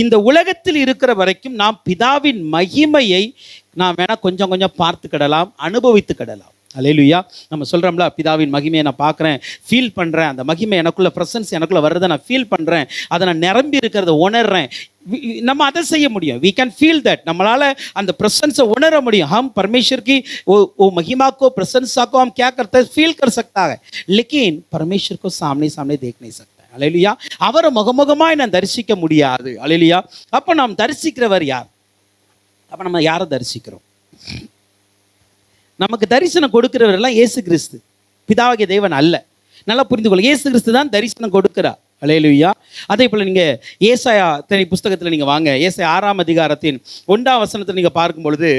இந்த உலகத்தில் இருக்கிற வரைக்கும் நாம் பிதாவின் மகிமையை நாம் வேணா கொஞ்சம் கொஞ்சம் பார்த்துக்கிடலாம், அனுபவித்துக்கிடலாம். அல்லேலூயா. நம்ம சொல்கிறோம்ல, பிதாவின் மகிமையை நான் பார்க்குறேன், ஃபீல் பண்ணுறேன், அந்த மகிமை எனக்குள்ள ப்ரெசன்ஸ் எனக்குள்ளே வர்றதை நான் ஃபீல் பண்ணுறேன், அதை நான் நிரம்பி இருக்கிறத உணர்றேன். நம்ம அதை செய்ய முடியும். we can feel that. நம்மளால் அந்த ப்ரெசன்ஸை உணர முடியும். हम परमेश्वर की वो महिमा को, प्रशंसा को हम क्या करते हैं, फील कर सकता है, लेकिन परमेश्वर को सामने सामने देख नहीं सकता. அல்லேலூயா. அவரை முகமுகமாய் நான் தரிசிக்க முடியாது. அல்லேலூயா. அப்போ நாம் தரிசிக்கிறவர் யார்? அப்போ நம்ம யாரை தரிசிக்கிறோம்? நமக்கு தரிசனம் கொடுக்கிறவரெல்லாம் இயேசு கிறிஸ்து, பிதாவாகிய தேவன் அல்ல. நல்லா புரிந்து கொள்ள, இயேசு கிறிஸ்து தான் தரிசனம் கொடுக்கிறார். அல்லேலூயா. அதே போல் நீங்கள் ஏசாயா புஸ்தகத்தில் நீங்கள் வாங்க, ஏசாயா 6ஆம் அதிகாரத்தின் 1ஆம் வசனத்தில் நீங்கள் பார்க்கும் பொழுது,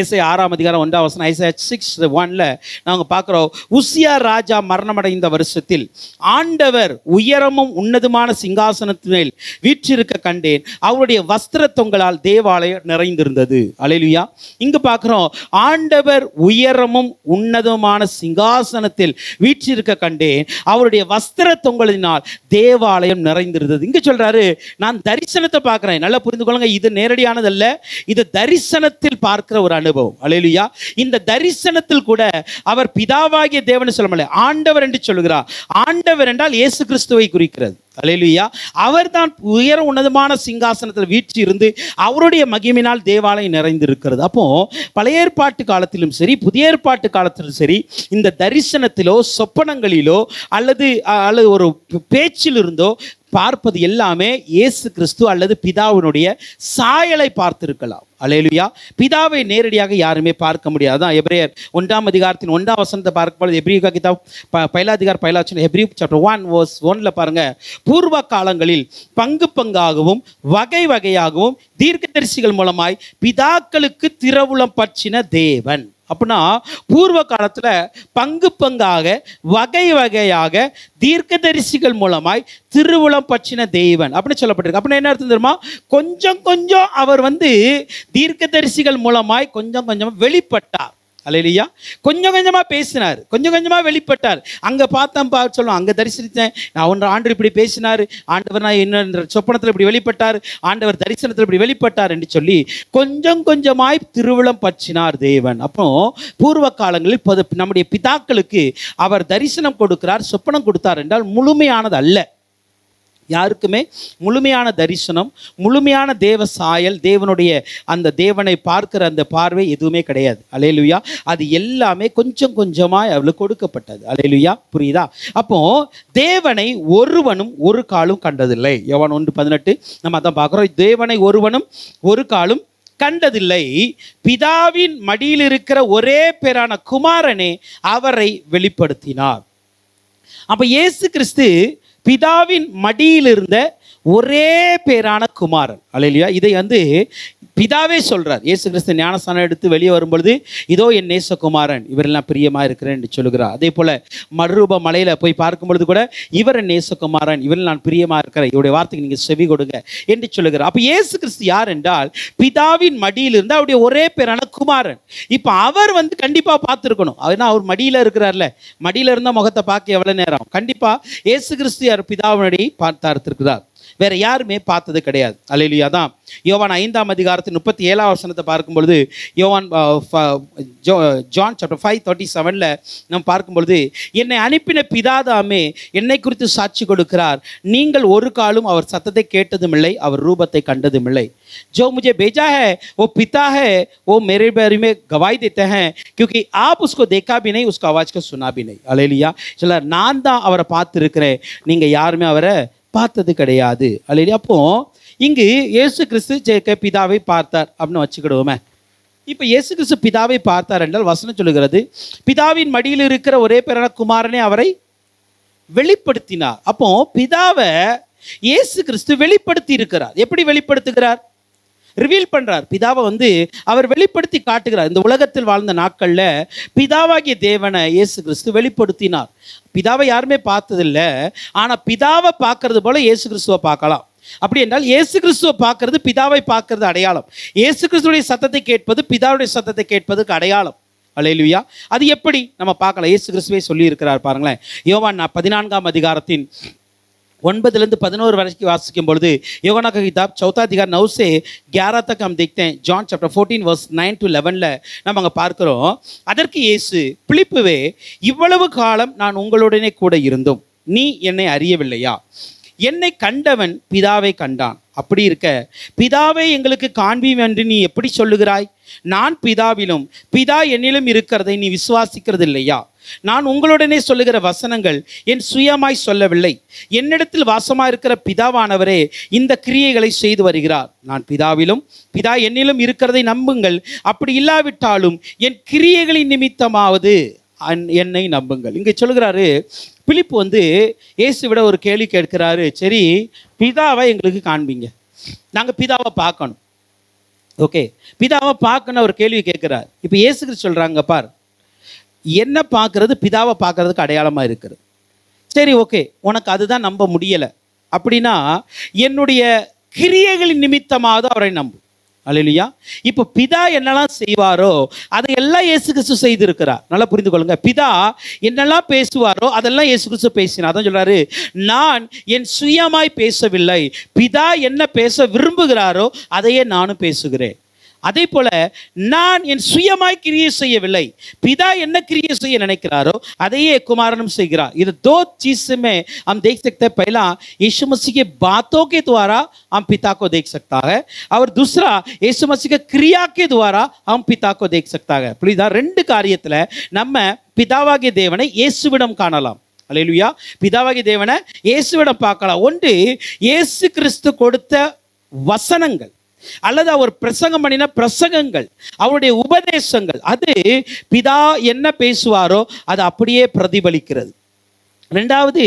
ஏசாயா 6ஆம் அதிகாரம் 1ஆம் வசனம், ஏசாயா 6:1 நாங்கள் பார்க்குறோம், உசியா ராஜா மரணமடைந்த வருஷத்தில் ஆண்டவர் உயரமும் உன்னதமான சிங்காசனத்தின் மேல் வீற்றிருக்க கண்டேன், அவருடைய வஸ்திர தொங்கலால் தேவாலயம் நிறைந்திருந்தது. அல்லேலூயா. இங்கே பார்க்குறோம், ஆண்டவர் உயரமும் உன்னதமான சிங்காசனத்தில் வீற்றிருக்க கண்டேன், அவருடைய வஸ்திர தொங்கலினால் தேவாலயம் நிறைந்திருந்தது. இங்க சொல்றாரு, நான் தரிசனத்தை பார்க்கிறேன். நல்லா புரிந்து கொள்ளுங்க, இது நேரடியானது அல்ல, இது தரிசனத்தில் பார்க்கிற ஒரு அனுபவம். அல்லேலூயா. இந்த தரிசனத்தில் கூட அவர் பிதாவாகிய தேவன் சொல்ல முடியல, ஆண்டவர் என்று சொல்லுகிறார். ஆண்டவர் என்றால் இயேசு கிறிஸ்துவை குறிக்கிறது. அல்லேலூயா. அவர் தான் உயர உன்னதமான சிங்காசனத்தில் வீற்றி இருந்து அவருடைய மகிமையினால் தேவாலயம் நிறைந்திருக்கிறது. அப்போ பழைய ஏற்பாட்டு காலத்திலும் சரி, புதிய ஏற்பாட்டு காலத்திலும் சரி, இந்த தரிசனத்திலோ சொப்பனங்களிலோ அல்லது ஒரு பேச்சில் இருந்தோ பார்ப்பது எல்லாமே இயேசு கிறிஸ்து அல்லது பிதாவினுடைய சாயலை பார்த்திருக்கலாம். அல்லேலூயா. பிதாவை நேரடியாக யாருமே பார்க்க முடியாது. தான் எபிரேயர் 1ஆம் அதிகாரத்தின் 1ஆம் வசனத்தை பார்க்கும்போது, எபிரேய கிதாப் 1 அதிகாரம் 1 வசனம், எபிரேய சாப்டர் 1:1 பாருங்க, பூர்வ காலங்களில் பங்கு பங்காகவும் வகை வகையாகவும் தீர்க்கதரிசிகள் மூலமாய் பிதாக்களுக்கு திருவுளம் பற்றின தேவன். அப்படின்னா பூர்வ காலத்தில் பங்கு பங்காக வகை வகையாக தீர்க்கதரிசிகள் மூலமாய் திருவுளம் பற்றின தேவன் அப்படின்னு சொல்லப்பட்டிருக்கு. அப்படின்னா என்ன அர்த்தம் தெரியுமா? கொஞ்சம் கொஞ்சம் அவர் தீர்க்கதரிசிகள் மூலமாய் கொஞ்சம் கொஞ்சம் வெளிப்பட்டார். அல்லேலூயா. கொஞ்சம் கொஞ்சமாக பேசினார், கொஞ்சம் கொஞ்சமாக வெளிப்பட்டார். அங்கே பார்த்தேன் சொல்லுவோம், அங்கே தரிசித்தேன், நான் ஆண்டு இப்படி பேசினார், ஆண்டவர் நான் என்ன சொப்பனத்தில் இப்படி வெளிப்பட்டார், ஆண்டவர் தரிசனத்தில் இப்படி வெளிப்பட்டார் என்று சொல்லி கொஞ்சம் கொஞ்சமாய் திருவுளம் பற்றினார் தேவன். அப்போ பூர்வ காலங்களில் நம்முடைய பிதாக்களுக்கு அவர் தரிசனம் கொடுக்கிறார், சொப்பனம் கொடுத்தார் என்றால் முழுமையானது அல்ல. யாருக்குமே முழுமையான தரிசனம், முழுமையான தேவ சாயல், தேவனுடைய அந்த தேவனை பார்க்கிற அந்த பார்வை எதுவுமே கிடையாது. அல்லேலூயா. அது எல்லாமே கொஞ்சம் கொஞ்சமாய் அவளுக்கு கொடுக்கப்பட்டது. அல்லேலூயா. புரியுதா? அப்போ தேவனை ஒருவனும் ஒரு காலும் கண்டதில்லை. யோவான் 1:18 நம்ம அதான் பார்க்குறோம். தேவனை ஒருவனும் ஒரு காலும் கண்டதில்லை, பிதாவின் மடியில் இருக்கிற ஒரே பேரான குமாரனே அவரை வெளிப்படுத்தினார். அப்ப இயேசு கிறிஸ்து பிதாவின் மடியில் இருந்த ஒரே பேரான குமாரன். அல்லேலூயா. இதை பிதாவே சொல்றார். இயேசு கிறிஸ்து ஞானஸ்நானம் எடுத்து வெளியே வரும்பொழுது, இதோ என் நேசகுமாரன், இவரெல்லாம் பிரியமா இருக்கிறேன் என்று சொல்லுகிறார். அதே போல மறுரூப மலையில போய் பார்க்கும் பொழுது கூட, இவர் என் நேசகுமாரன், இவரில் நான் பிரியமா இருக்கிறேன், இவருடைய வார்த்தைக்கு நீங்க செவி கொடுங்க என்று சொல்லுகிறார். அப்ப இயேசு கிறிஸ்து யார் என்றால் பிதாவின் மடியில் இருந்து அவருடைய ஒரே பேரான குமாரன். இப்ப அவர் கண்டிப்பா பார்த்துருக்கணும். ஏன்னா அவர் மடியில இருக்கிறார்ல, மடியில இருந்த முகத்தை பார்க்க எவ்வளவு நேரம்? கண்டிப்பா இயேசு கிறிஸ்து யார் பிதாவினுடைய பார்த்திருக்கிறார், வேற யாருமே பார்த்தது கிடையாது. அல்லேலூயா. தான் யோவான் 5ஆம் அதிகாரத்தின் 37ஆம் வசனத்தை பார்க்கும்பொழுது, யோவான் ஜான் சாப்டர் 5:37 நம்ம பார்க்கும்பொழுது, என்னை அனுப்பின பிதாதாமே என்னை குறித்து சாட்சி கொடுக்கிறார், நீங்கள் ஒரு காலும் அவர் சத்தத்தை கேட்டதும் இல்லை, அவர் ரூபத்தை கண்டதும் இல்லை. जो मुझे भेजा है वो पिता है, वो मेरे बारे में गवाही देते हैं, क्योंकि आप उसको देखा भी नहीं, उसका आवाज को सुना भी नहीं. அல்லேலூயா. சொல்ல, நான் தான் அவரை பார்த்துருக்கிறேன், நீங்க யாருமே அவரை பார்த்தது கிடையாது. அல்லேலூயா. அப்போ இங்கு இயேசு கிறிஸ்து பிதாவை பார்த்தார் அப்படின்னு வச்சுக்கிடுவோமே. இப்போ இயேசு கிறிஸ்து பிதாவை பார்த்தார் என்றால் வசனம் சொல்லுகிறது, பிதாவின் மடியில் இருக்கிற ஒரே பேரான குமாரனே அவரை வெளிப்படுத்தினார். அப்போ பிதாவை இயேசு கிறிஸ்து வெளிப்படுத்தி இருக்கிறார். எப்படி வெளிப்படுத்துகிறார்? ரிவீல் பண்றார். பிதாவை வந்து அவர் வெளிப்படுத்தி காட்டுகிறார். இந்த உலகத்தில் வாழ்ந்த நாட்கள்ல பிதாவாகிய தேவனை இயேசு கிறிஸ்து வெளிப்படுத்தினார். பிதாவை யாருமே பார்த்ததில்லை, ஆனா பிதாவை பார்க்கறது போல இயேசு கிறிஸ்துவை பார்க்கலாம். அப்படி என்றால் இயேசு கிறிஸ்துவை பார்க்கறது பிதாவை பார்க்கறது அடையாளம். இயேசு கிறிஸ்துடைய சத்தத்தை கேட்பது பிதாவுடைய சத்தத்தை கேட்பதுக்கு அடையாளம். அல்லேலூயா. அது எப்படி நம்ம பார்க்கலாம்? இயேசு கிறிஸ்துவே சொல்லி இருக்கிறார் பாருங்களேன். யோவான் 14ஆம் அதிகாரத்தின் 9 से 11 वरस की वासिக்கும் பொழுது யோவான் का किताब 4 अध्याय 9 से 11 तक हम देखते हैं. जॉन चैप्टर 14 वर्स 9 to 11ல நம்ம அங்க பார்க்கிறோம். அதற்கு இயேசு, பிலிப்புவே, இவ்வளவு காலம் நான் உங்களுடனே கூட இருந்தும் நீ என்னை அறியவில்லையா? என்னை கண்டவன் பிதாவை கண்டான். அப்படி இருக்க பிதாவை எங்களுக்கு காண்பீம் என்று நீ எப்படி சொல்லுகிறாய்? நான் பிதாவிலும் பிதா என்னிலும் இருக்கிறதை நீ விசுவாசிக்கிறது இல்லையா? நான் உங்களுடனே சொல்லுகிற வசனங்கள் என் சுயமாய் சொல்லவில்லை. என்னிடத்தில் வாசமாக இருக்கிற பிதாவானவரே இந்த கிரியைகளை செய்து வருகிறார். நான் பிதாவிலும் பிதா என்னிலும் இருக்கிறதை நம்புங்கள். அப்படி இல்லாவிட்டாலும் என் கிரியைகளின் நிமித்தமாவது என்னை நம்புங்கள். இங்கே சொல்லுகிறாரு, பிலிப்பு வந்து இயேசுவிட ஒரு கேள்வி கேட்கிறாரு. சரி, பிதாவை எங்களுக்கு காண்பீங்க, நாங்கள் பிதாவை பார்க்கணும். ஓகே, பிதாவை பார்க்கணும் ஒரு கேள்வி கேட்கிறார். இப்போ இயேசு கிறிஸ்து சொல்கிறாங்க, பார், என்ன பார்க்கறது பிதாவை பார்க்கறதுக்கு அடையாளமாக இருக்கிறது. சரி, ஓகே, உனக்கு அதுதான் நம்ப முடியலை அப்படின்னா என்னுடைய கிரியைகளின் நிமித்தமாவது அவரை நம்பு. அல்லேலூயா. இப்போ பிதா என்னெல்லாம் செய்வாரோ அதையெல்லாம் இயேசு கிறிஸ்து செய்திருக்கிறார். நல்லா புரிந்து கொள்ளுங்க. பிதா என்னெல்லாம் பேசுவாரோ அதெல்லாம் இயேசு கிறிஸ்து பேசினார். அதான் சொல்றாரு, நான் என் சுயமாய் பேசவில்லை, பிதா என்ன பேச விரும்புகிறாரோ அதையே நானும் பேசுகிறேன். அதே போல நான் என் சுயமாய் கிரியை செய்யவில்லை, பிதா என்ன கிரியை செய்ய நினைக்கிறாரோ अதையே कुमारन செய்கிறார். ये दो चीज में हम देख सकते हैं. पहला, यीशु मसीह के बातों के द्वारा हम पिता को देख सकता है, और दूसरा यीशु मसीह के क्रिया के द्वारा हम पिता को देख सकता है. புரியுதா? ரெண்டு காரியத்துல நம்ம பிதாவாகிய தேவனை இயேசுவிடம் காணலாம். அல்லேலூயா. பிதாவாகிய தேவனை இயேசுவிடம் பார்க்கலாம். ஒன்று, இயேசு கிறிஸ்து கொடுத்த வசனங்கள் அல்லது அவர் பிரசங்கம் பண்ணின பிரசங்கங்கள், அவருடைய உபதேசங்கள், அது பிதா என்ன பேசுவாரோ அது அப்படியே பிரதிபலிக்கிறது. ரெண்டாவது,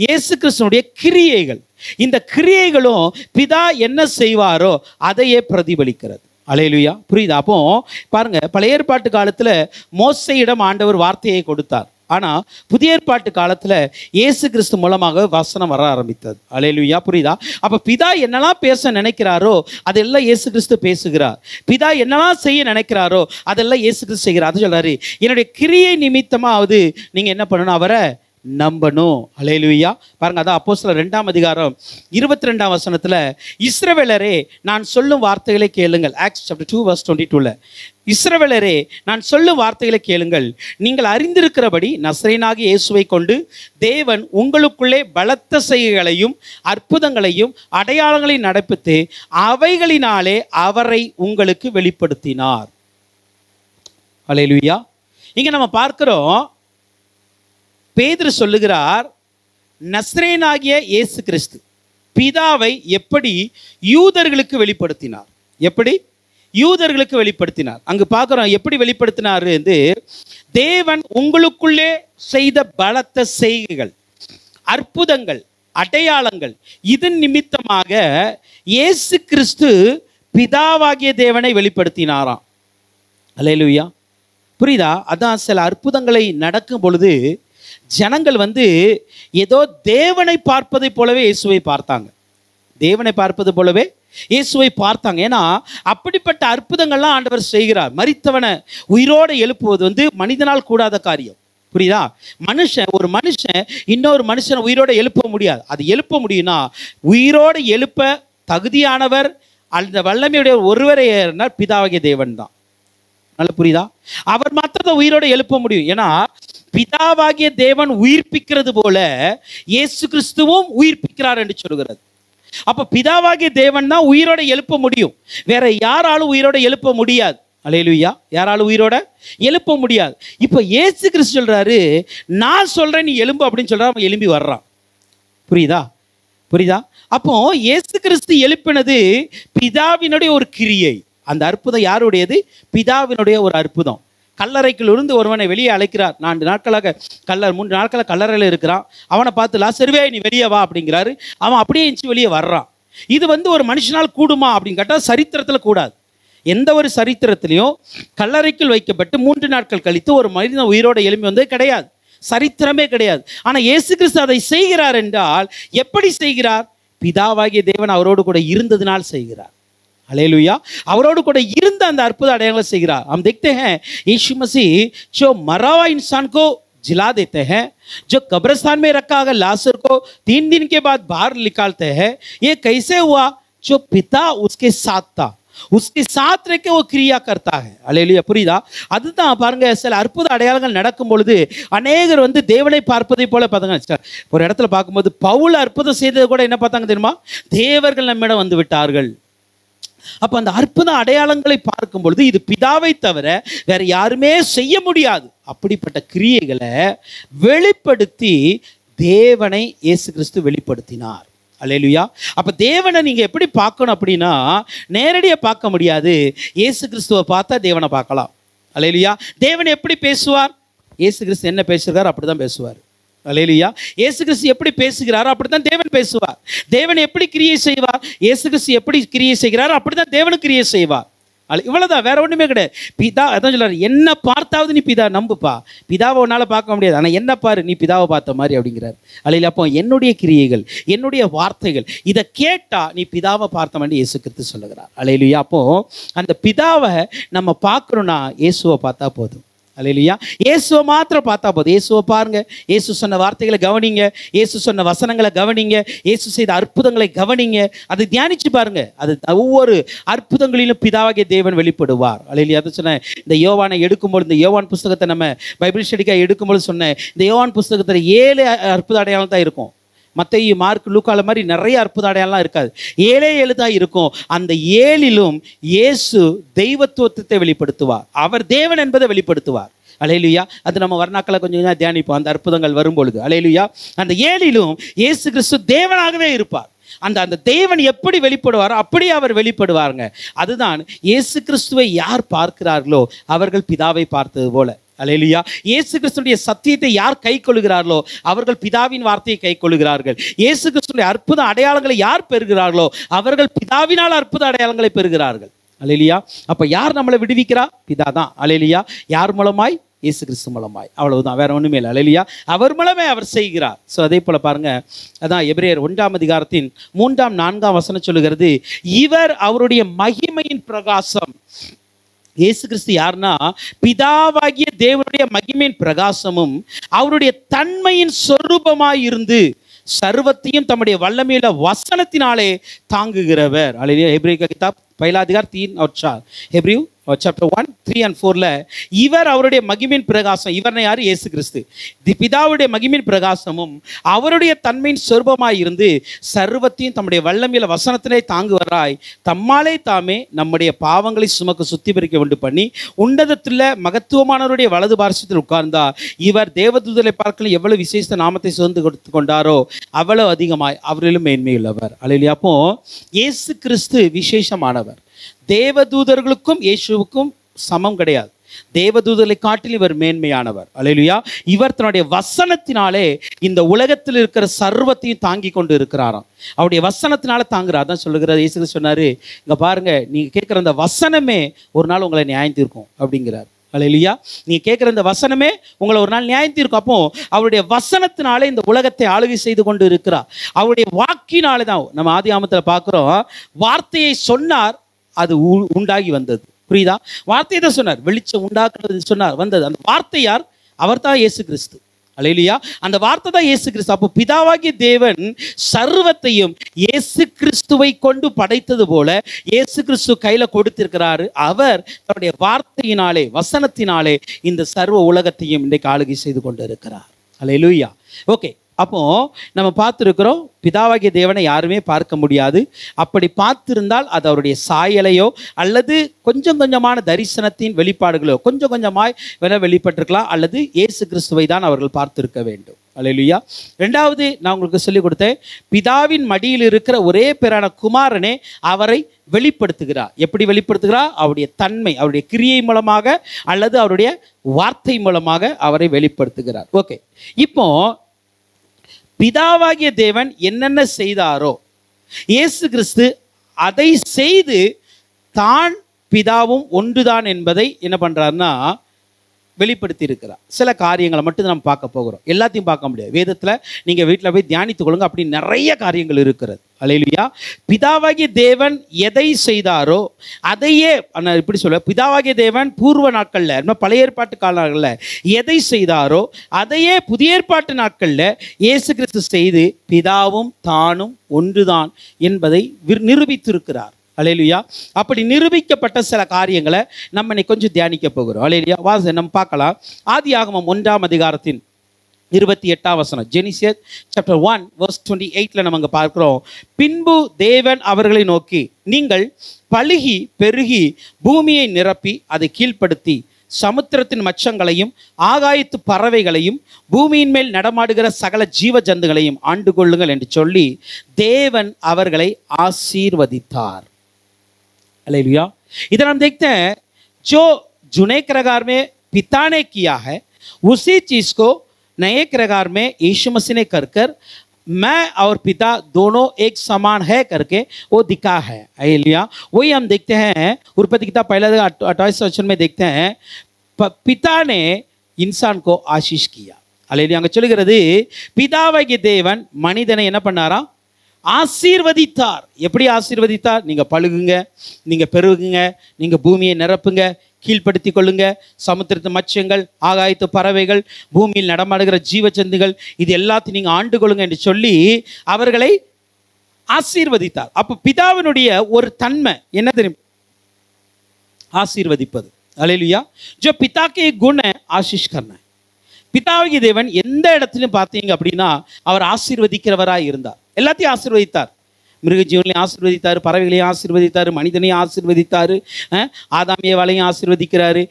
இயேசு கிறிஸ்துனுடைய கிரியைகள், இந்த கிரியைகளும் பிதா என்ன செய்வாரோ அதையே பிரதிபலிக்கிறது. அல்லேலூயா. புரியுதா? அப்போ பாருங்க, பழைய ஏற்பாட்டு காலத்துல மோசேயிடம் ஆண்டவர் வார்த்தையை கொடுத்தார். ஆனால் புதிய ஏற்பாட்டு காலத்தில் இயேசு கிறிஸ்து மூலமாக வசனம் வர ஆரம்பித்தது. அல்லேலூயா. புரியுதா? அப்போ பிதா என்னெல்லாம் பேச நினைக்கிறாரோ அதெல்லாம் இயேசு கிறிஸ்து பேசுகிறார். பிதா என்னெல்லாம் செய்ய நினைக்கிறாரோ அதெல்லாம் இயேசு கிறிஸ்து செய்கிறார். அது சொல்றாரு, என்னுடைய கிரியை நிமித்தமாவது நீங்கள் என்ன பண்ணணும்? அவரை நம்பணும். அல்லேலூயா. பாருங்க, அதான் அப்போஸ்தலர் 2ஆம் அதிகாரம் 22ஆம் வசனத்தில், இஸ்ரவேலரே நான் சொல்லும் வார்த்தைகளை கேளுங்கள். ஆக்ட்ஸ் சாப்டர் 2 verse 22ல, இஸ்ரவேலரே நான் சொல்லும் வார்த்தைகளை கேளுங்கள். நீங்கள் அறிந்திருக்கிறபடி நசரேயனாகிய இயேசுவை கொண்டு தேவன் உங்களுக்குள்ளே பலத்த செய்கைகளையும் அற்புதங்களையும் அடையாளங்களையும் நடப்பித்து அவைகளினாலே அவரை உங்களுக்கு வெளிப்படுத்தினார். அல்லேலூயா. இங்க நம்ம பார்க்கிறோம், பேதுரு சொல்லுகிறார், நசரேயனாகிய இயேசு கிறிஸ்து பிதாவை எப்படி யூதர்களுக்கு வெளிப்படுத்தினார். எப்படி யூதர்களுக்கு வெளிப்படுத்தினார்? அங்கு பார்க்கிறோம் எப்படி வெளிப்படுத்தினார் என்று. தேவன் உங்களுக்குள்ளே செய்த பலத்த செய்கைகள், அற்புதங்கள், அடையாளங்கள், இதன் நிமித்தமாக இயேசு கிறிஸ்து பிதாவாகிய தேவனை வெளிப்படுத்தினாராம். அல்லேலூயா. புரியுதா? அதான் சில அற்புதங்களை நடக்கும் பொழுது ஜனங்கள் வந்து ஏதோ தேவனை பார்ப்பதை போலவே இயேசுவை பார்த்தாங்க. தேவனை பார்ப்பது போலவே இயேசுவை பார்த்தாங்க. ஏன்னா அப்படிப்பட்ட அற்புதங்கள்லாம் ஆண்டவர் செய்கிறார். மரித்தவனை உயிரோடு எழுப்புவது வந்து மனிதனால் கூடாத காரியம். புரியுதா? ஒரு மனுஷன் இன்னொரு மனுஷனை உயிரோடு எழுப்ப முடியாது. அது எழுப்ப முடியும்னா உயிரோடு எழுப்ப தகுதியானவர் அந்த வல்லமையுடைய ஒருவரை பிதாவாகிய தேவன் தான். நல்லா புரியுதா? அவர் மாத்திரம் உயிரோடு எழுப்ப முடியும். ஏன்னா பிதாவாகிய தேவன் உயிர்ப்பிக்கிறது போல இயேசு கிறிஸ்துவும் உயிர்ப்பிக்கிறார் என்று சொல்கிறது. அப்ப பிதாவாகிய தேவன் தான் உயிரோட எழுப்ப முடியும், வேற யாராலும் உயிரோட எழுப்ப முடியாது. அல்லேலூயா. யாராலும் உயிரோட எழுப்ப முடியாது. இப்ப இயேசு கிறிஸ்து சொல்றாரு, நான் சொல்றேன் நீ எழும்பு அப்படின்னு சொல்றாரு. அவன் எழும்பி வர்றான். புரியுதா? புரியுதா? அப்போ இயேசு கிறிஸ்து எழுப்பினது பிதாவினுடைய ஒரு கிரியை. அந்த அற்புதம் யாருடையது? பிதாவினுடைய ஒரு அற்புதம். கல்லறைக்குள் இருந்து ஒருவனை வெளியே அழைக்கிறார். 3 நாட்களாக கல்லறையில் இருக்கிறான். அவனை பார்த்து, லாசருவே நீ வெளியே வா அப்படிங்கிறாரு. அவன் அப்படியே எஞ்சி வெளியே வர்றான். இது ஒரு மனுஷனால் கூடுமா அப்படின்னு கேட்டால் சரித்திரத்தில் கூடாது. எந்த ஒரு சரித்திரத்திலையும் கல்லறைக்குள் வைக்கப்பட்டு 3 நாட்கள் கழித்து ஒரு மனிதன் உயிரோட எழும்பி வந்தது கிடையாது. சரித்திரமே கிடையாது. ஆனால் இயேசு கிறிஸ்து அதை செய்கிறார் என்றால் எப்படி செய்கிறார்? பிதாவாகிய தேவன் அவரோடு கூட இருந்ததினால் செய்கிறார். हालेलुया, அவரோடு கூட இருந்த அந்த அற்புத அடையாளங்களை செய்கிறார். हम देखते हैं यीशु मसीह जो मरा हुआ इंसान को जिला देते हैं, जो कब्रिस्तान में रखा अगर लाजर को 3 दिन के बाद बाहर निकालते हैं, ये कैसे हुआ? जो पिता उसके साथ था, उसके साथ रह के वो क्रिया करता है. அல்லேலூயா, புரியுதா? அதுதான் பாருங்க, சில அற்புத அடையாளங்கள் நடக்கும் பொழுது அநேகர் தேவனை பார்ப்பதை போல பார்த்தாங்க. ஒரு இடத்துல பார்க்கும்போது பவுல் அற்புதம் செய்தது கூட என்ன பார்த்தாங்க தெரியுமா? தேவர்கள் நம்மிடம் வந்து விட்டார்கள். அப்ப அந்த அற்புத அடையாளங்களை பார்க்கும் பொழுது இது பிதாவை தவிர வேற யாருமே செய்ய முடியாது. அப்படிப்பட்ட கிரியைகளை வெளிப்படுத்தி தேவனை இயேசு கிறிஸ்து வெளிப்படுத்தினார். அல்லேலூயா. அப்ப தேவனை நீங்க எப்படி பார்க்கணும் அப்படின்னா, நேரடியா பார்க்க முடியாது. இயேசு கிறிஸ்துவை பார்த்தா தேவனை பார்க்கலாம். அல்லேலூயா. தேவன் எப்படி பேசுவார்? இயேசு கிறிஸ்து என்ன பேசுகிறார் அப்படிதான் பேசுவார். அல்லேலூயா. இயேசு கிறிஸ்து எப்படி பேசுகிறாரோ அப்படித்தான் தேவன் பேசுவார். தேவன் எப்படி கிரியை செய்வார்? இயேசு கிறிஸ்து எப்படி கிரியை செய்கிறாரோ அப்படித்தான் தேவனும் கிரியை செய்வார். இவ்வளவுதான், வேற ஒண்ணுமே கிடையாது. பிதா அதான் சொல்றாரு, என்ன பார்த்தாவது நீ பிதா நம்புப்பா. பிதாவை உன்னால பார்க்க முடியாது, ஆனா என்ன பாரு, நீ பிதாவை பார்த்த மாதிரி அப்படிங்கிறார். அல்லேலூயா. அப்போ என்னுடைய கிரியைகள், என்னுடைய வார்த்தைகள் இதை கேட்டா நீ பிதாவை பார்த்த மாதிரி இயேசு கிறிஸ்து சொல்லுகிறார். அல்லேலூயா. அப்போ அந்த பிதாவை நம்ம பார்க்கணும்னா இயேசுவை பார்த்தா போதும். அல்லேலூயா. இயேசுவை மாத்திரம் பார்த்தா போதும். இயேசுவை பாருங்க, இயேசு சொன்ன வார்த்தைகளை கவனிங்க, இயேசு சொன்ன வசனங்களை கவனிங்க, இயேசு செய்த அற்புதங்களை கவனிங்க, அதை தியானிச்சு பாருங்க. அது ஒவ்வொரு அற்புதங்களிலும் பிதாவாகிய தேவன் வெளிப்படுவார். அல்லேலூயா. அதை சொன்னேன், இந்த யோவானை எடுக்கும்போது, இந்த யோவான் புஸ்தகத்தை நம்ம பைபிள் ஸ்டடிக்காக எடுக்கும்போது சொன்னேன், இந்த யோவான் புஸ்தகத்தில் 7 அற்புத அடையாளம் தான் இருக்கும். மத்தேயு, மார்க், லூக்கால மாதிரி நிறைய அற்புத அடையாளம்லாம் இருக்காது. 7 தான் இருக்கும். அந்த 7லும் இயேசு தெய்வத்துவத்தை வெளிப்படுத்துவார். அவர் தேவன் என்பதை வெளிப்படுத்துவார். அல்லேலூயா. அது நம்ம வர்ணாக்களை கொஞ்சம் கொஞ்சம் தியானிப்போம் அந்த அற்புதங்கள் வரும்பொழுது. அல்லேலூயா. அந்த 7லும் இயேசு கிறிஸ்து தேவனாகவே இருப்பார். அந்த தேவன் எப்படி வெளிப்படுவாரோ அப்படியே அவர் வெளிப்படுவாருங்க. அதுதான் இயேசு கிறிஸ்துவை யார் பார்க்கிறார்களோ அவர்கள் பிதாவை பார்த்தது போல. அல்லேலூயா. இயேசு கிறிஸ்துடைய சத்தியத்தை யார் கை கொள்கிறார்களோ அவர்கள் பிதாவின் வார்த்தையை கை கொள்கிறார்கள். இயேசு கிறிஸ்துடைய அற்புத அடையாளங்களை யார் பெறுகிறார்களோ அவர்கள் பிதாவினால் அற்புத அடையாளங்களை பெறுகிறார்கள். அல்லேலூயா. அப்ப யார் நம்மளை விடுவிக்கிறா? பிதா தான். அல்லேலூயா. யார் மூலமாய்? இயேசு கிறிஸ்து மூலமாய். அவ்வளவுதான், வேற ஒண்ணுமே இல்லை. அல்லேலூயா. அவர் மூலமே அவர் செய்கிறார். ஸோ அதே போல பாருங்க, அதான் எபிரேயர் 1ஆம் அதிகாரத்தின் 3ஆம் 4ஆம் வசனம் சொல்லுகிறது, இவர் அவருடைய மகிமையின் பிரகாசம். இயேசு கிறிஸ்து யாருன்னா பிதாவாகிய தேவனுடைய மகிமையின் பிரகாசமும் அவருடைய தன்மையின் சொரூபமாய் இருந்து சர்வத்தையும் தம்முடைய வல்லமையுள்ள வசனத்தினாலே தாங்குகிறவர். அல்லேலூயா. எபிரேய கிதாப் पहला अधिकार 3 और 4, हेब्रियू चैप्टर 1, 3 and 4ல இவர் அவருடைய மகிமையின் பிரகாசம். இவர்னா யாரு? இயேசு கிறிஸ்து. பிதாவுடைய மகிமையின் பிரகாசமும் அவருடைய தன்மையின் சொரூபமாய் இருந்து சர்வத்தையும் தம்முடைய வல்லமையுள்ள வசனத்திலே தாங்குவராய் தம்மாலே தாமே நம்முடைய பாவங்களை சுமக்க சுத்திகரிக்க உண்டு பண்ணி உன்னதத்தில் மகத்துவமானவருடைய வலது பார்சத்தில் உட்கார்ந்தார். இவர் தேவதூதரை பார்க்கல எவ்வளவு விசேஷ நாமத்தை சுதந்து கொடுத்து கொண்டாரோ அவ்வளவு அதிகமாய் அவரிலும் மேன்மையுள்ளவர். அல்லேலூயா. அப்போ இயேசு கிறிஸ்து விசேஷமானவர். தேவதூதர்களுக்கும் இயேசுவுக்கும் சமம் கிடையாது. தேவதூதர்களை காட்டில் இவர் மேன்மையானவர். அல்லேலூயா. இவர் தன்னுடைய வசனத்தினாலே இந்த உலகத்தில் இருக்கிற சர்வத்தையும் தாங்கி கொண்டு இருக்கிறாராம். அவருடைய வசனத்தினால தாங்குறார். தான் சொல்லுகிறார். இயேசு சொன்னாரு, இங்க பாருங்க, நீங்க கேட்கிற அந்த வசனமே ஒரு நாள் உங்களை நியாயம் தீர்க்கும் அப்படிங்கிறார். அல்லேலூயா. நீங்க கேட்கிற இந்த வசனமே உங்களை ஒரு நாள் நியாயம் தீர்க்கும். அப்போ அவருடைய வசனத்தினாலே இந்த உலகத்தை ஆளுகை செய்து கொண்டு இருக்கிறார். அவருடைய வாக்கினாலே தான் நம்ம ஆதியாகமத்துல பார்க்கிறோம், வார்த்தையை சொன்னார், அது உண்டாகி வந்தது. புரியுதா? வார்த்தையை தான் சொன்னார், வெளிச்சம் உண்டாக்குறது சொன்னார், வந்தது. அந்த வார்த்தை யார்? அவர் தான் இயேசு கிறிஸ்து. அல்லேலூயா. அந்த வார்த்தை தான் இயேசு கிறிஸ்து. அப்போ பிதாவாகிய தேவன் சர்வத்தையும் இயேசு கிறிஸ்துவை கொண்டு படைத்தது போல இயேசு கிறிஸ்து கையில கொடுத்திருக்கிறாரு. அவர் தன்னுடைய வார்த்தையினாலே, வசனத்தினாலே இந்த சர்வ உலகத்தையும் இன்றைக்கு ஆளுகை செய்து கொண்டு இருக்கிறார். அல்லேலூயா. ஓகே. அப்போ நம்ம பார்த்துருக்கிறோம், பிதாவாகிய தேவனை யாருமே பார்க்க முடியாது. அப்படி பார்த்திருந்தால் அது அவருடைய சாயலையோ அல்லது கொஞ்சம் கொஞ்சமான தரிசனத்தின் வெளிப்பாடுகளோ கொஞ்சம் கொஞ்சமாய் வேற வெளிப்பட்டிருக்கலாம், அல்லது இயேசு கிறிஸ்துவை தான் அவர்கள் பார்த்திருக்க வேண்டும். அல்லேலூயா. 2வது நான் உங்களுக்கு சொல்லிக் கொடுத்தேன், பிதாவின் மடியில் இருக்கிற ஒரே பேரான குமாரனே அவரை வெளிப்படுத்துகிறார். எப்படி வெளிப்படுத்துகிறார்? அவருடைய தன்மை, அவருடைய கிரியை மூலமாக அல்லது அவருடைய வார்த்தை மூலமாக அவரை வெளிப்படுத்துகிறார். ஓகே. இப்போ பிதாவாகிய தேவன் என்னென்ன செய்தாரோ இயேசு கிறிஸ்து அதை செய்து தான் பிதாவும் ஒன்றுதான் என்பதை என்ன பண்றாருன்னா வெளிப்படுத்தி இருக்கிறார். சில காரியங்களை மட்டும் நம்ம பார்க்க போகிறோம், எல்லாத்தையும் பார்க்க முடியாது. வேதத்தில் நீங்கள் வீட்டில் போய் தியானித்துக் கொள்ளுங்க, அப்படி நிறைய காரியங்கள் இருக்கிறது. அல்லேலூயா. பிதாவாகிய தேவன் எதை செய்தாரோ அதையே, நான் இப்படி சொல்ல, பிதாவாகிய தேவன் பூர்வ நாட்களில், பழைய ஏற்பாட்டு காலங்களில் எதை செய்தாரோ அதையே புதிய ஏற்பாட்டு நாட்களில் இயேசு கிறிஸ்து செய்து பிதாவும் தானும் ஒன்றுதான் என்பதை நிரூபித்திருக்கிறார். அல்லேலூயா. அப்படி நிரூபிக்கப்பட்ட சில காரியங்களை நம்ம இன்னைக்கு கொஞ்சம் தியானிக்க போகிறோம். அல்லேலூயா. நம்ம பார்க்கலாம். ஆதியாகமம் 1ஆம் அதிகாரத்தின் 28ஆம் வசனம். ஜெனிசியஸ் சாப்டர் 1 verse 28ல நம்ம அங்கே பார்க்கிறோம். பின்பு தேவன் அவர்களை நோக்கி, நீங்கள் பலுகி பெருகி பூமியை நிரப்பி அதை கீழ்ப்படுத்தி சமுத்திரத்தின் மச்சங்களையும் ஆகாயத்து பறவைகளையும் பூமியின் மேல் நடமாடுகிற சகல ஜீவ ஜந்துகளையும் ஆண்டு கொள்ளுங்கள் என்று சொல்லி தேவன் அவர்களை ஆசீர்வதித்தார். हालेलुया। इधर हम देखते हैं जो जुने करार में पिता ने किया है उसी चीज को नए करार में यीशु मसीह ने कर कर मैं और पिता दोनों एक समान है करके वो दिखा है। हालेलुया। वही हम देखते हैं उत्पत्ति किताब पहला 28 वचन में देखते हैं पिता ने इंसान को आशीष किया। हालेलुया। அங்க சொல்லுகிறது பிதாவாகிய தேவன் மனிதனை என்ன பண்ணாரா? ஆசீர்வதித்தார். எப்படி ஆசீர்வதித்தார்? நீங்க பழுகுங்க, நீங்க பெருகுங்க, நீங்க பூமியை நிரப்புங்க, கீழ்ப்படுத்திக் கொள்ளுங்க, சமுத்திரத்து மச்சங்கள் ஆகாயத்து பறவைகள் பூமியில் நடமாடுகிற ஜீவஜந்துகள் இது எல்லாத்தையும் நீங்க ஆண்டு கொள்ளுங்க என்று சொல்லி அவர்களை ஆசீர்வதித்தார். அப்ப பிதாவினுடைய ஒரு தன்மை என்ன தெரியும்? ஆசீர்வதிப்பது. हालेलुया। जो पिता के गुण है आशीष करना है। பிதாவாகிய தேவன் எந்த இடத்திலும் பார்த்தீங்க அப்படின்னா அவர் ஆசீர்வதிக்கிறவராய் இருந்தார். எல்லாத்தையும் ஆசீர்வதித்தார். மிருக ஜீவனையும் ஆசீர்வதித்தார், பறவைகளையும் ஆசீர்வதித்தார், மனிதனையும் ஆசீர்வதித்தார், ஆதாம் ஏவாளையும் ஆசீர்வதிக்கிறாரு,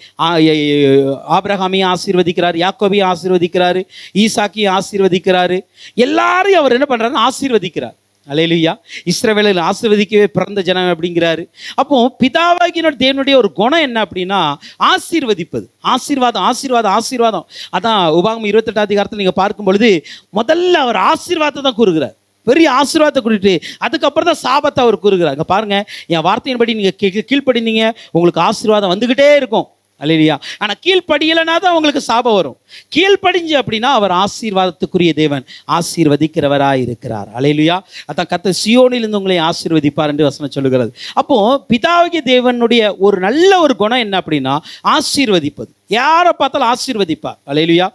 ஆபிரகாமையும் ஆசீர்வதிக்கிறார், யாக்கோபையும் ஆசீர்வதிக்கிறாரு, ஈசாக்கையும் ஆசீர்வதிக்கிறாரு. எல்லாரையும் அவர் என்ன பண்றாருன்னு ஆசீர்வதிக்கிறார். அல்லேலூயா. இஸ்ரவேலில் ஆசீர்வதிக்கவே பிறந்த ஜனம் அப்படிங்கிறாரு. அப்போ பிதாவாகிய தேவனுடைய ஒரு குணம் என்ன அப்படின்னா ஆசீர்வதிப்பது. ஆசீர்வாதம் ஆசீர்வாதம் ஆசீர்வாதம். அதான் உபாகமம் 28ஆம் அதிகாரத்தில் நீங்க பார்க்கும் பொழுது முதல்ல அவர் ஆசீர்வாதத்தை தான் கூறுகிறார். பெரிய ஆசீர்வாதத்தை கூறிட்டு அதுக்கப்புறம் தான் சாபத்தை அவர் கூறுகிறார். இங்க பாருங்க, என் வார்த்தையின்படி நீங்க கீழ்ப்படினீங்க உங்களுக்கு ஆசீர்வாதம் வந்துகிட்டே இருக்கும். அல்லேலூயா. ஆனா கீழ்ப்படியலைனா தான் உங்களுக்கு சாபம் வரும். கீழ்ப்படிஞ்சு அப்படின்னா அவர் ஆசீர்வாதத்துக்குரிய தேவன், ஆசீர்வதிக்கிறவராய் இருக்கிறார். அல்லேலூயா. அதான் கர்த்தர் சீயோனிலிருந்து உங்களை ஆசீர்வதிப்பார் என்று வசனம் சொல்லுகிறது. அப்போ பிதாவாகிய தேவனுடைய ஒரு நல்ல ஒரு குணம் என்ன அப்படின்னா ஆசீர்வதிப்பது. யாரை பார்த்தாலும் ஆசீர்வதிப்பார். அல்லேலூயா.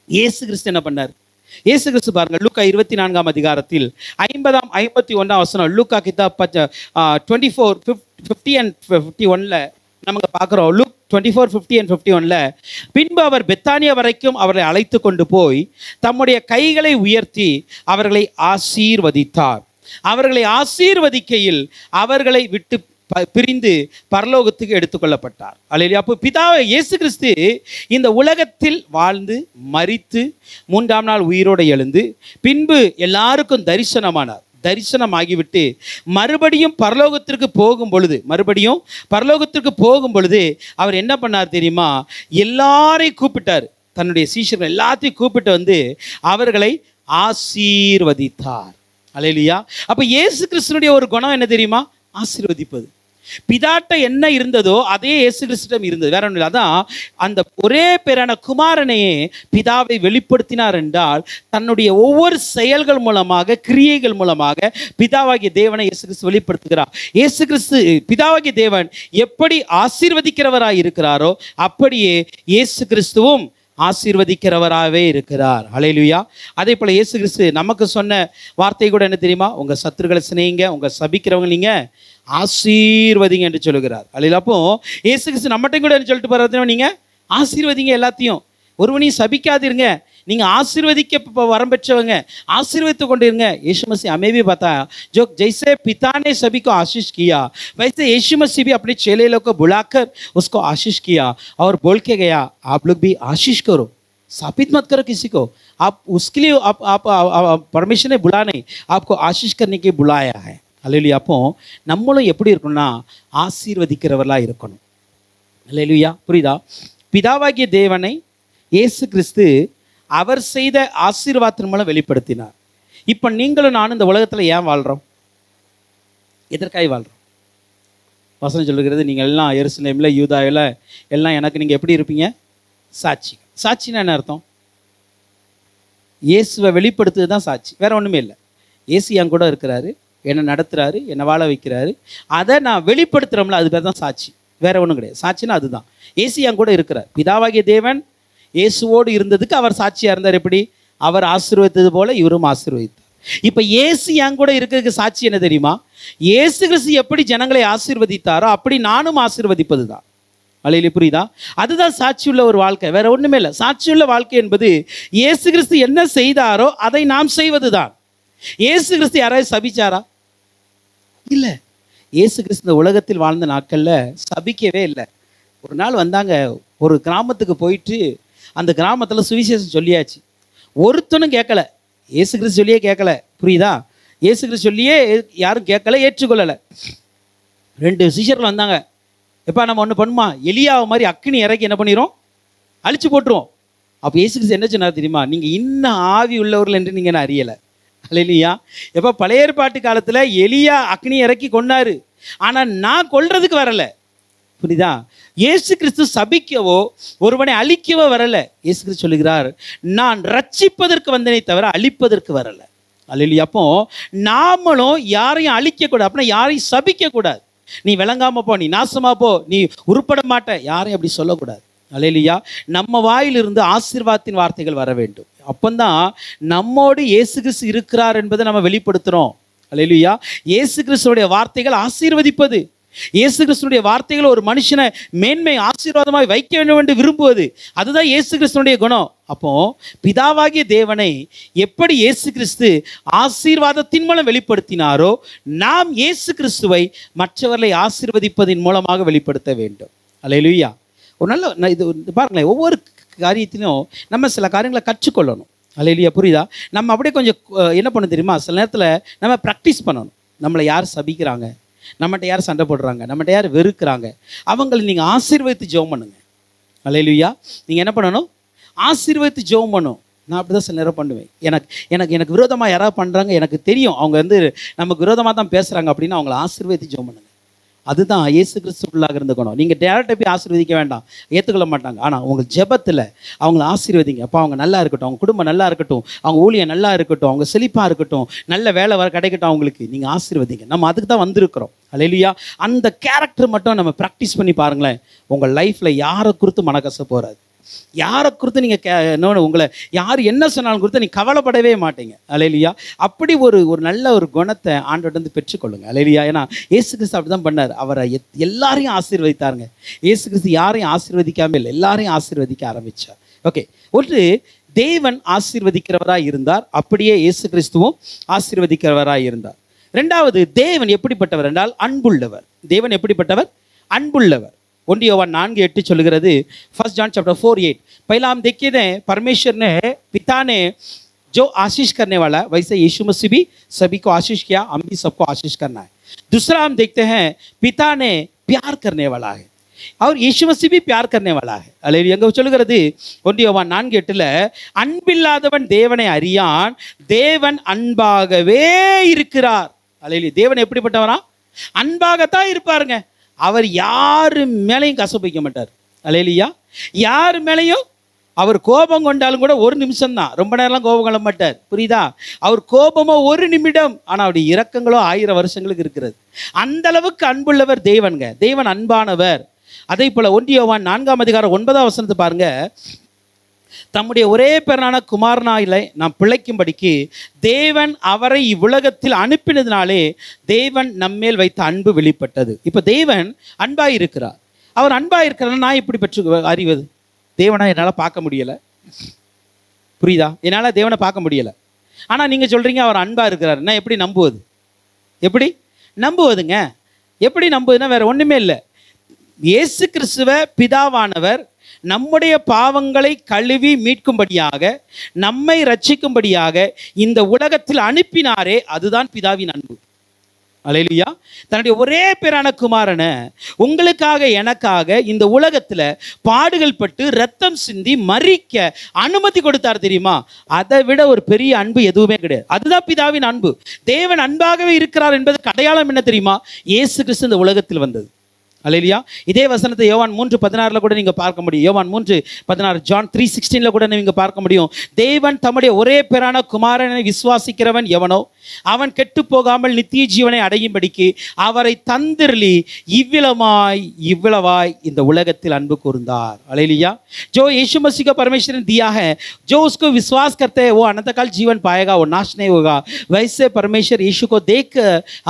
இயேசு கிறிஸ்து என்ன பண்ணார்? இயேசு கிறிஸ்து பாருங்க, லூக்கா 24ஆம் அதிகாரத்தில் 51ஆம் வசனம். லூக்கா கிதாப் 24:50 and 51ல நமக்கு பார்க்குறோம். லூக் 24:50 and 51ல பின்பு அவர் பெத்தானியா வரைக்கும் அவர்களை அழைத்து கொண்டு போய் தம்முடைய கைகளை உயர்த்தி அவர்களை ஆசீர்வதித்தார். அவர்களை ஆசீர்வதிக்கையில் அவர்களை விட்டு பிரிந்து பரலோகத்துக்கு எடுத்துக்கொள்ளப்பட்டார். அல்லேலூயா. அப்போ பிதாவை இயேசு கிறிஸ்து இந்த உலகத்தில் வாழ்ந்து மரித்து 3ஆம் நாள் உயிரோடு எழுந்து பின்பு எல்லாருக்கும் தரிசனமானார். தரிசனமாகிவிட்டு மறுபடியும் பரலோகத்திற்கு போகும் பொழுது அவர் என்ன பண்ணார் தெரியுமா? எல்லாரையும் கூப்பிட்டார். தன்னுடைய சீஷர்கள் எல்லாத்தையும் கூப்பிட்டு வந்து அவர்களை ஆசீர்வதித்தார். அல்லேலூயா. அப்ப இயேசு கிறிஸ்துனுடைய ஒரு குணம் என்ன தெரியுமா? ஆசீர்வதிப்பது. பிதாட்ட என்ன இருந்ததோ அதே இயேசு கிறிஸ்துவிடம் இருந்தது. வேற ஒன்றும் இல்லை. அதான் அந்த ஒரே பேரான குமாரனையே பிதாவை வெளிப்படுத்தினார் என்றால் தன்னுடைய ஒவ்வொரு செயல்கள் மூலமாக கிரியைகள் மூலமாக பிதாவாகிய தேவனை இயேசு கிறிஸ்து வெளிப்படுத்துகிறார். இயேசு கிறிஸ்து பிதாவாகிய தேவன் எப்படி ஆசீர்வதிக்கிறவராய் இருக்கிறாரோ அப்படியே இயேசு கிறிஸ்துவும் ஆசீர்வதிக்கிறவராகவே இருக்கிறார். ஹல்லேலூயா. அதே போல இயேசு கிறிஸ்து நமக்கு சொன்ன வார்த்தை கூட என்ன தெரியுமா? உங்க சத்துருக்களை சிநேகிங்க, உங்க சபிக்கிறவங்க நீங்க ஆசீர்வதிங்க என்று சொல்லுகிறார். அல்லேலூயா. அப்போ இயேசு கிறிஸ்து நம்மகிட்ட கூட என்ன சொல்லிட்டு போறாரு? நீங்க ஆசீர்வதிங்க, எல்லாத்தையும் ஒருவனையும் சபிக்காதிருங்க, நீங்க ஆசீர்வதிக்க வரம் பெற்றவங்க, ஆசீர்வதித்து கொண்டிருங்க. यीशु मसीह हमें भी बताया जो जैसे पिता ने सभी को आशीष किया वैसे यीशु मसीह भी अपने चेले लोग को बुलाकर उसको आशीष किया और बोल के गया आप लोग भी आशीष करो, सापित मत करो किसी को, आप उसके लिए आप परमेश्वर ने बुला नहीं, आपको आशीष करने के बुलाया है. அல்லேலூயா. அப்போ நம்மளும் எப்படி இருக்கணும்னா ஆசீர்வதிக்கிறவர்களா இருக்கணும். அல்லேலூயா. புரியுதா? பிதாவாகிய தேவனை இயேசு கிறிஸ்து அவர் செய்த ஆசீர்வாதத்தின் மூலம் வெளிப்படுத்தினார். இப்போ நீங்களும் நானும் இந்த உலகத்தில் ஏன் வாழ்கிறோம்? எதற்காக வாழ்கிறோம்? வசனம் சொல்லுகிறது, நீங்கள் எல்லாம் எருசலேமில் யூதாவில் எல்லாம் எனக்கு நீங்கள் எப்படி இருப்பீங்க? சாட்சி. சாட்சின்னா என்ன அர்த்தம்? இயேசுவை வெளிப்படுத்துறது தான் சாட்சி, வேற ஒன்றுமே இல்லை. இயேசு என் கூட இருக்கிறாரு, என்னை நடத்துகிறாரு, என்னை வாழ வைக்கிறாரு, அதை நான் வெளிப்படுத்துகிறோம்ல, அது பேர் தான் சாட்சி, வேற ஒன்றும் கிடையாது. சாட்சினா அதுதான். இயேசு என் கூட இருக்கிறார். பிதாவாகிய தேவன் இயேசுவோடு இருந்ததுக்கு அவர் சாட்சியாக இருந்தார். எப்படி? அவர் ஆசீர்வதித்தது போல இவரும் ஆசீர்வதித்தார். இப்போ இயேசு என் கூட இருக்கிறதுக்கு சாட்சி என்ன தெரியுமா? இயேசு கிறிஸ்து எப்படி ஜனங்களை ஆசீர்வதித்தாரோ அப்படி நானும் ஆசீர்வதிப்பது தான். அல்லேலூயா, புரியுதா? அதுதான் சாட்சியுள்ள ஒரு வாழ்க்கை, வேற ஒன்றுமே இல்லை. சாட்சியுள்ள வாழ்க்கை என்பது இயேசு கிறிஸ்து என்ன செய்தாரோ அதை நாம் செய்வது தான். இயேசு கிறிஸ்து யாராவது சபிச்சாரா? இல்லை. இயேசு கிறிஸ்து இந்த உலகத்தில் வாழ்ந்த நாட்களில் சபிக்கவே இல்லை. ஒரு நாள் வந்தாங்க, ஒரு கிராமத்துக்கு போயிட்டு அந்த கிராமத்தில் சுவிசேஷம் சொல்லியாச்சு. ஒருத்தனும் கேட்கல, இயேசு கிறிஸ்து சொல்லியே கேட்கல. புரியுதா? இயேசு கிறிஸ்து சொல்லியே யாரும் கேட்கல, ஏற்றுக்கொள்ளலை. 2 சிஷ்யர்கள் வந்தாங்க. எப்போ நம்ம ஒன்று பண்ணுமா, எலியாவை மாதிரி அக்கினி இறக்கி என்ன பண்ணிடும், அழிச்சு போட்டுருவோம். அப்போ இயேசு கிறிஸ்து என்ன சொன்னார் தெரியுமா? நீங்கள் இன்னும் ஆவி உள்ளவர்கள் என்று நீங்கள் என்ன அறியலை. அல்லேலூயா. எப்போ பழைய ஏற்பாட்டு காலத்தில் எலியா அக்னி இறக்கி கொன்னாரு, ஆனால் நான் கொல்றதுக்கு வரலை. புரியுதா? இயேசு கிறிஸ்து சபிக்கவோ ஒருவனை அழிக்கவோ வரல. இயேசு கிறிஸ்து சொல்லுகிறார், நான் ரட்சிப்பதற்கு வந்தனே தவிர அழிப்பதற்கு வரல. அல்லேலூயா. அப்போ நாமளும் யாரையும் அழிக்கக்கூடாது, அப்படின்னா யாரையும் சபிக்கக்கூடாது. நீ விளங்காம போ, நீ நாசமா போ, நீ உருப்பட மாட்ட, யாரையும் அப்படி சொல்லக்கூடாது. அல்லேலூயா. நம்ம வாயிலிருந்து ஆசீர்வாதத்தின் வார்த்தைகள் வர வேண்டும். அப்பந்தான் நம்மோடு இயேசு கிறிஸ்து இருக்கிறார் என்பதை நம்ம வெளிப்படுத்துகிறோம். அல்லேலூயா. இயேசு கிறிஸ்துடைய வார்த்தைகள் ஆசீர்வதிப்பது. இயேசு கிறிஸ்துடைய வார்த்தைகள் ஒரு மனுஷனை மேன்மை ஆசீர்வாதமாய் வைக்க வேண்டும் என்று விரும்புவது, அதுதான் இயேசு கிறிஸ்துடைய குணம். அப்போ பிதாவாகிய தேவனை எப்படி இயேசு கிறிஸ்து ஆசீர்வாதத்தின் மூலம் வெளிப்படுத்தினாரோ, நாம் இயேசு கிறிஸ்துவை மற்றவர்களை ஆசீர்வதிப்பதின் மூலமாக வெளிப்படுத்த வேண்டும். அல்லேலூயா. ஒரு நல்ல இது பாருங்களேன், ஒவ்வொரு காரியத்திலும் நம்ம சில காரியங்களை கற்றுக்கொள்ளணும். அல்லேலூயா, புரியுதா? நம்ம அப்படியே கொஞ்சம் என்ன பண்ண தெரியுமா, சில நேரத்தில் நம்ம ப்ராக்டிஸ் பண்ணணும். நம்மளை யார் சபிக்கிறாங்க, நம்மகிட்ட யார் சண்டை போடுறாங்க, நம்மகிட்ட யார் வெறுக்கிறாங்க, அவங்களை நீங்கள் ஆசீர்வதித்து ஜெபம் பண்ணுங்க. அல்லேலூயா. நீங்கள் என்ன பண்ணணும்? ஆசீர்வதித்து ஜெபம் பண்ணணும். நான் அப்படி தான் சில நேரம் பண்ணுவேன். எனக்கு விரோதமாக யாராவது பண்ணுறாங்க, எனக்கு தெரியும் அவங்க நமக்கு விரோதமாக தான் பேசுகிறாங்க அப்படின்னு அவங்கள ஆசீர்வதித்து ஜெபம் பண்ணுங்க. அதுதான் இயேசு கிறிஸ்துக்குள்ளாக இருந்த குணம். நீங்கள் டேரக்டாக போய் ஆசீர்வதிக்க வேண்டாம், ஏற்றுக்கொள்ள மாட்டாங்க. ஆனால் உங்கள் ஜெபத்தில் அவங்கள ஆசீர்வதிங்க. அப்போ அவங்க நல்லா இருக்கட்டும், அவங்க குடும்பம் நல்லா இருக்கட்டும், அவங்க ஊழியம் நல்லா இருக்கட்டும், அவங்க செழிப்பாக இருக்கட்டும், நல்ல வேலை கிடைக்கட்டும் அவங்களுக்கு, நீங்கள் ஆசீர்வதிங்க. நம்ம அதுக்கு தான் வந்திருக்கிறோம். அல்லேலூயா. அந்த கேரக்டர் மட்டும் நம்ம ப்ராக்டிஸ் பண்ணி பாருங்களேன். உங்கள் லைஃப்பில் யாரை குறித்து மனக்கசப்பு வராது. யாரை குறித்து நீங்கள் உங்களை யார் என்ன சொன்னாலும் குறித்து நீங்கள் கவலைப்படவே மாட்டீங்க. அல்லேலூயா. அப்படி ஒரு நல்ல ஒரு குணத்தை ஆண்டவர்கிட்ட பெற்றுக்கொள்ளுங்க. அல்லேலூயா. ஏன்னா இயேசு கிறிஸ்து அப்படி தான் பண்ணார். அவரை எல்லாரையும் ஆசீர்வதித்தாருங்க. இயேசு கிறிஸ்து யாரையும் ஆசீர்வதிக்காமல் இல்லை, எல்லாரையும் ஆசீர்வதிக்க ஆரம்பித்தார். ஓகே, ஒன்று தேவன் ஆசீர்வதிக்கிறவராக இருந்தார், அப்படியே இயேசு கிறிஸ்துவும் ஆசீர்வதிக்கிறவராக இருந்தார். ரெண்டாவது, தேவன் எப்படிப்பட்டவர் என்றால் அன்புள்ளவர். தேவன் எப்படிப்பட்டவர்? அன்புள்ளவர். 1 யோவான் 4:8 சொல்லுகிறது, 1 John chapter 4:8, पहला हम देखते हैं परमेश्वर ने, पिता ने जो आशीष करने वाला है, वैसे यीशु मसीह भी सभी को आशीष किया, हम भी सबको आशीष करना है. दूसरा हम देखते हैं पिता ने प्यार करने वाला है और यीशु मसीह भी प्यार करने वाला है. அல்லேலூயா. அங்க சொல்லுகிறது 1 யோவான் 4:8, அன்பில்லாதவன் தேவனை அறியான், தேவன் அன்பாகவே இருக்கிறார். அல்லேலூயா. தேவன் எப்படிப்பட்டவரா? அன்பாகத்தான் இருப்பாருங்க. அவர் யாரு மேலையும் கசப்பு வைக்க மாட்டார். அல்லேலூயா. யார் மேலையும் அவர் கோபம் கொண்டாலும் கூட ஒரு நிமிஷம் தான், ரொம்ப நேரம்லாம் கோபம் கொள்ள மாட்டார். புரியுதா? அவர் கோபமோ 1 நிமிடம், ஆனால் அவருடைய இரக்கங்களோ 1000 வருஷங்களுக்கு இருக்கிறது. அந்த அளவுக்கு அன்புள்ளவர் தேவன்க. தேவன் அன்பானவர். அதே போல 1 யோவான் 4:9 பாருங்க, தம்முடைய ஒரே பேரான குமாரனாயிலே நாம் பிழைக்கும்படிக்கு தேவன் அவரை இவ்வுலகத்தில் அனுப்பினதினாலே தேவன் நம்மேல் வைத்த அன்பு வெளிப்பட்டது. இப்போ தேவன் அன்பாய் இருக்கிறார். அவர் அன்பாய் இருக்கிறார். நான் எப்படி பெற்று அறிவது? தேவனை என்னால் பார்க்க முடியலை. புரியுதா? என்னால் தேவனை பார்க்க முடியலை. ஆனால் நீங்கள் சொல்கிறீங்க அவர் அன்பாக இருக்கிறார். நான் எப்படி நம்புவது? எப்படி நம்புவதுங்க? எப்படி நம்புவதுன்னா வேறு ஒன்றுமே இல்லை. இயேசு கிறிஸ்துவ பிதாவானவர் நம்முடைய பாவங்களை கழுவி மீட்கும்படியாக, நம்மை ரட்சிக்கும்படியாக இந்த உலகத்தில் அனுப்பினாரே, அதுதான் பிதாவின் அன்பு. அல்லேலூயா. தன்னுடைய ஒரே பேரான குமாரனை உங்களுக்காக எனக்காக இந்த உலகத்துல பாடுகள் பட்டு ரத்தம் சிந்தி மரிக்க அனுமதி கொடுத்தார் தெரியுமா? அதை விட ஒரு பெரிய அன்பு எதுவுமே கிடையாது. அதுதான் பிதாவின் அன்பு. தேவன் அன்பாகவே இருக்கிறார் என்பதற்கு அடையாளம் என்ன தெரியுமா? இயேசு கிறிஸ்து இந்த உலகத்தில் வந்தது. அல்லேலூயா. இதே வசனத்தை யோவான் 3:16 கூட நீங்க பார்க்க முடியும். யோவான் 3:16, ஜான் 3:16 கூட நீங்க பார்க்க முடியும். தேவன் தம்முடைய ஒரே பேரான குமாரனை விசுவாசிக்கிறவன் எவனோ அவன் கெட்டு போகாமல் நித்திய ஜீவனை அடையும்படிக்கு அவரை தந்திரலி इव्विलवाय இந்த உலகத்தில் அன்பு கூர்ந்தார். அல்லேலூயா. जो यीशु मसीह का परमेश्वर ने दिया है, जो उसको विश्वास करते हैं वो अनंत काल जीवन पाएगा, वो नाश नहीं होगा. वैसे परमेश्वर यीशु को देख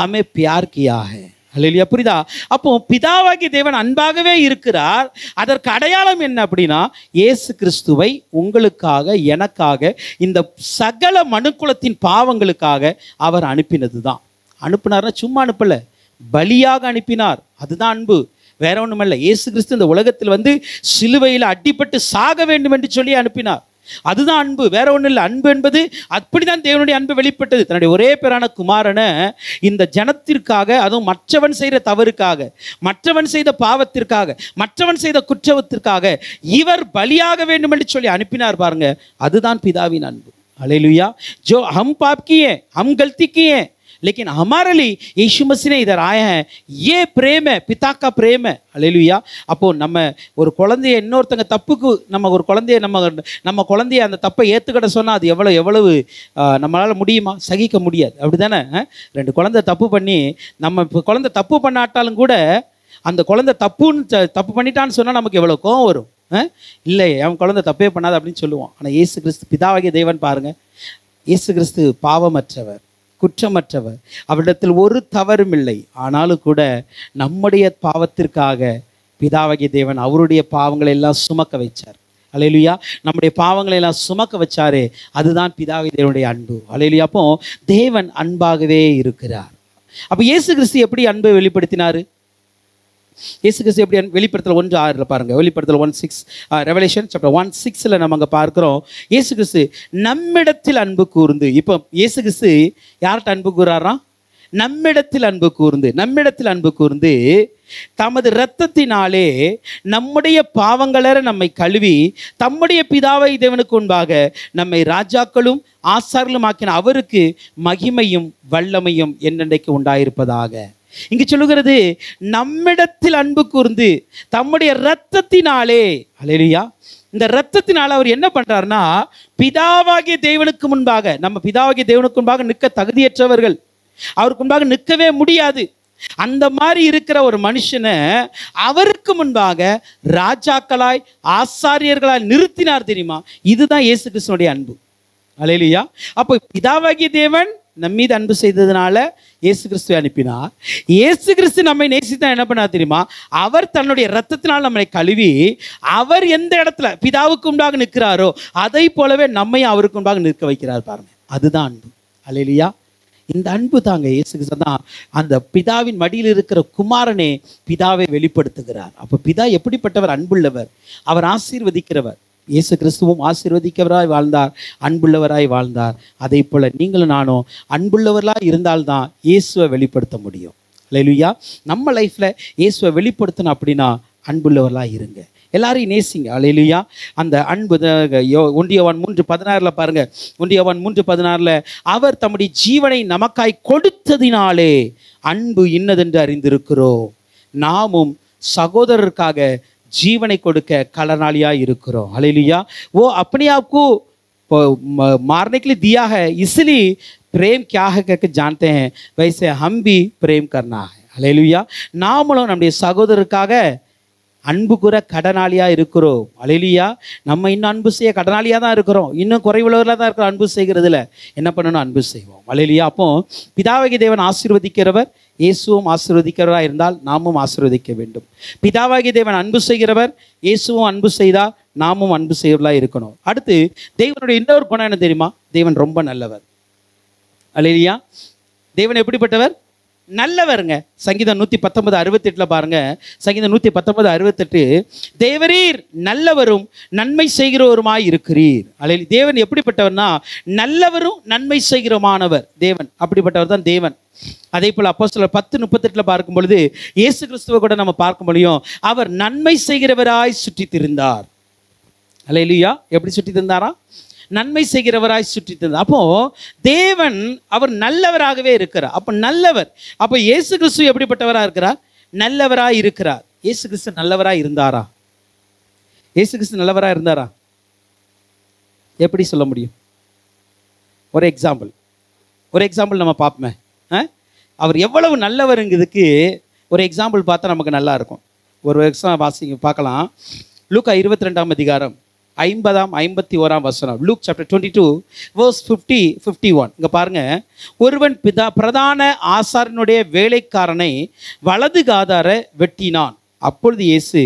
हमें प्यार किया है. அல்லேலூயா. புரியுதா? அப்போ பிதாவாகிய தேவன் அன்பாகவே இருக்கிறார். அதற்கு அடையாளம் என்ன அப்படின்னா, இயேசு கிறிஸ்துவை உங்களுக்காக எனக்காக இந்த சகல மனுக்குலத்தின் பாவங்களுக்காக அவர் அனுப்பினது தான். அனுப்பினார்னா சும்மா அனுப்பல, பலியாக அனுப்பினார். அதுதான் அன்பு, வேற ஒன்றுமல்ல. இயேசு கிறிஸ்து இந்த உலகத்தில் வந்து சிலுவையில் அடிபட்டு சாக வேண்டும் என்று சொல்லி அனுப்பினார். அதுதான் அன்பு, வேற ஒன்றும் இல்லை. அன்பு என்பது அப்படிதான் தேவனுடைய அன்பு வெளிப்பட்டது. தன்னுடைய ஒரே பேரான குமாரனை இந்த ஜனத்திற்காக, அதுவும் மற்றவன் செய்த தவறுக்காக, மற்றவன் செய்த பாவத்திற்காக, மற்றவன் செய்த குற்றத்திற்காக இவர் பலியாக வேண்டும் என்று சொல்லி அனுப்பினார். பாருங்க, அதுதான் பிதாவின் அன்பு. அல்லேலூயா. जो हम पाप किए, हम गलती किए, लेकिन हमारे लिए यीशु मसीह ने इधर आए हैं. ये प्रेम है, पिता का प्रेम है. அல்லேலூயா. அப்போ நம்ம ஒரு குழந்தைய இன்னொருத்தங்க தப்புக்கு, நம்ம ஒரு குழந்தைய நம்ம குழந்தைய அந்த தப்பை ஏற்றுக்கிட சொன்னால் அது எவ்வளவு நம்மளால் முடியுமா? சகிக்க முடியாது. அப்படி தானே? ரெண்டு குழந்தை தப்பு பண்ணி, நம்ம இப்போ குழந்தை தப்பு பண்ணாட்டாலும் கூட அந்த குழந்தை தப்பு பண்ணிட்டான்னு சொன்னால் நமக்கு எவ்வளோ கோவம் வரும். இல்லை, அவன் குழந்தை தப்பே பண்ணாது அப்படின்னு சொல்லுவோம். ஆனால் இயேசு கிறிஸ்து பிதாவாகிய தேவன் பாருங்க, இயேசு கிறிஸ்து பாவமற்றவர், குற்றமற்றவர், அவரிடத்தில் ஒரு தவறும் இல்லை. ஆனாலும் கூட நம்முடைய பாவத்திற்காக பிதாவாகிய தேவன் அவருடைய பாவங்களை எல்லாம் சுமக்க வைச்சார். அல்லேலூயா. நம்முடைய பாவங்களை எல்லாம் சுமக்க வச்சாரு. அதுதான் பிதாவாகிய தேவனுடைய அன்பு. அல்லேலூயா. அப்போ தேவன் அன்பாகவே இருக்கிறார். அப்போ இயேசு கிறிஸ்து எப்படி அன்பை வெளிப்படுத்தினாரு? இயேசு கிறிஸ்து எப்படி வெளிப்படுத்தல் 1:6 பாருங்க. வெளிப்படுத்தல் 1:6, ரெவலேஷன் சாப்டர் 1:6 நம்ம அங்கே பார்க்கிறோம். இயேசு கிறிஸ்து நம்மிடத்தில் அன்பு கூர்ந்து, இப்போ இயேசு கிறிஸ்து யார்கிட்ட அன்பு கூறாராம்? நம்மிடத்தில் அன்பு கூர்ந்து, நம்மிடத்தில் அன்பு கூர்ந்து தமது இரத்தத்தினாலே நம்முடைய பாவங்கள நம்மை கழுவி தம்முடைய பிதாவை தேவனுக்கு முன்பாக நம்மை ராஜாக்களும் ஆசார்களும் ஆக்கின அவருக்கு மகிமையும் வல்லமையும் என்னென்றைக்கு உண்டாயிருப்பதாக. இங்கு சொல்லுகிறது நம்மிடத்தில் அன்பு கூர்ந்து தம்முடைய இரத்தத்தினாலே. அல்லேலூயா. இந்த இரத்தத்தினால அவர் என்ன பண்றாருன்னா, பிதாவாகிய தேவனுக்கு முன்பாக, நம்ம பிதாவாகிய தேவனுக்கு முன்பாக நிற்க தகுதியற்றவர்கள், அவருக்கு முன்பாக நிற்கவே முடியாது. அந்த மாதிரி இருக்கிற ஒரு மனுஷனை அவருக்கு முன்பாக ராஜாக்களாய் ஆசாரியர்களாய் நிறுத்தினார் தெரியுமா? இதுதான் இயேசு கிறிஸ்துனுடைய அன்பு. அல்லேலூயா. அப்போ பிதாவாகிய தேவன் நம் மீது அன்பு செய்ததுனால இயேசு கிறிஸ்துவை அனுப்பினார். இயேசு கிறிஸ்து நம்மை நேசித்தா என்ன பண்ணார் தெரியுமா? அவர் தன்னுடைய இரத்தத்தினால் நம்மை கழுவி, அவர் எந்த இடத்துல பிதாவுக்கு முன்பாக நிற்கிறாரோ அதை போலவே நம்மையும் அவருக்கு முன்பாக நிற்க வைக்கிறார். பாருங்க, அதுதான் அன்பு. அல்லேலூயா. இந்த அன்பு தாங்க இயேசு கிறிஸ்து தான் அந்த பிதாவின் மடியில் இருக்கிற குமாரனே பிதாவை வெளிப்படுத்துகிறார். அப்போ பிதா எப்படிப்பட்டவர்? அன்புள்ளவர், அவர் ஆசீர்வதிக்கிறவர். இயேசு கிறிஸ்துவும் ஆசீர்வதிக்கிறவராய் வாழ்ந்தார், அன்புள்ளவராய் வாழ்ந்தார். அதே போல நீங்களும் நானும் அன்புள்ளவர்களாக இருந்தால்தான் இயேசுவை வெளிப்படுத்த முடியும். அல்லேலூயா. நம்ம லைஃப்ல இயேசுவை வெளிப்படுத்தணும் அப்படின்னா அன்புள்ளவர்களாக இருங்க, எல்லாரையும் நேசிங்க. அல்லேலூயா. அந்த அன்பு 1 யோவான் 3:16 பாருங்க. 1 யோவான் 3:16 அவர் தம்முடைய ஜீவனை நமக்காய் கொடுத்ததினாலே அன்பு இன்னதென்று அறிந்திருக்கிறோம், நாமும் சகோதரருக்காக जीवन கொடுக்க கடனாளியாக இருக்கிறோம். हालेलुया. वो अपने आप को मारने के लिए दिया है, इसलिए प्रेम क्या है करके जानते हैं, वैसे हम भी प्रेम करना है. हालेलुया. நாமளும் நம்முடைய சகோதரருக்காக அன்பு கூற கடனாளியாக இருக்கிறோம். அல்லேலூயா. நம்ம இன்னும் அன்பு செய்ய கடனாளியாக தான் இருக்கிறோம், இன்னும் குறைவுள்ளவர்களாக தான் இருக்கிறோம். அன்பு செய்கிறதுல என்ன பண்ணணும்? அன்பு செய்வோம். அல்லேலூயா. அப்போ பிதாவாகிய தேவன் ஆசீர்வதிக்கிறவர், இயேசுவும் ஆசீர்வதிக்கிறவராக இருந்தால் நாமும் ஆசீர்வதிக்க வேண்டும். பிதாவாகிய தேவன் அன்பு செய்கிறவர், இயேசுவும் அன்பு செய்தால் நாமும் அன்பு செய்கிறவர்களாக இருக்கணும். அடுத்து தேவனுடைய இன்னொரு குணம் என்ன தெரியுமா? தேவன் ரொம்ப நல்லவர். அல்லேலூயா. தேவன் எப்படிப்பட்டவர்? நல்லவருங்க. சங்கீதம் 119:68 பாருங்க. சங்கீதம் 119:68, தேவரீர் நல்லவரும் நன்மை செய்கிறவருமாய் இருக்கிறீர். அல்லேலூயா. தேவன் எப்படிப்பட்டவர்னா நல்லவரும் நன்மை செய்கிறமானவர் தேவன். அப்படிப்பட்டவர் தான் தேவன். அதே போல் அப்போஸ்தலர் 10:38 பார்க்கும் பொழுது இயேசு கிறிஸ்துவை கூட நம்ம பார்க்க முடியும். அவர் நன்மை செய்கிறவராய் சுற்றி திரிந்தார். அல்லேலூயா. எப்படி சுற்றி திரிந்தாரா? நன்மை செய்கிறவராய் சுற்றி திரிந்தார். அப்போ தேவன் அவர் நல்லவராகவே இருக்கிறார். அப்போ நல்லவர். அப்போ இயேசு கிறிஸ்து எப்படிப்பட்டவராக இருக்கிறார்? நல்லவராய் இருக்கிறார். இயேசு கிறிஸ்து நல்லவராய் இருந்தாரா? இயேசு கிறிஸ்து நல்லவராக இருந்தாரா? எப்படி சொல்ல முடியும்? ஒரு எக்ஸாம்பிள் நம்ம பார்ப்போமே. அவர் எவ்வளவு நல்லவருங்கிறதுக்கு ஒரு எக்ஸாம்பிள் பார்த்தா நமக்கு நல்லா இருக்கும். ஒரு எக்ஸாம்பிள் பார்க்கலாம். லூக்கா 22ஆம் அதிகாரம் 51ஆம் வசனம். Look chapter 22 verse 50-51. இங்க பாருங்க. ஒருவன் பிரதான ஆசாரியனுடைய வேலைக்காரனை வலது காதார வெட்டினான். அப்பொழுது இயேசு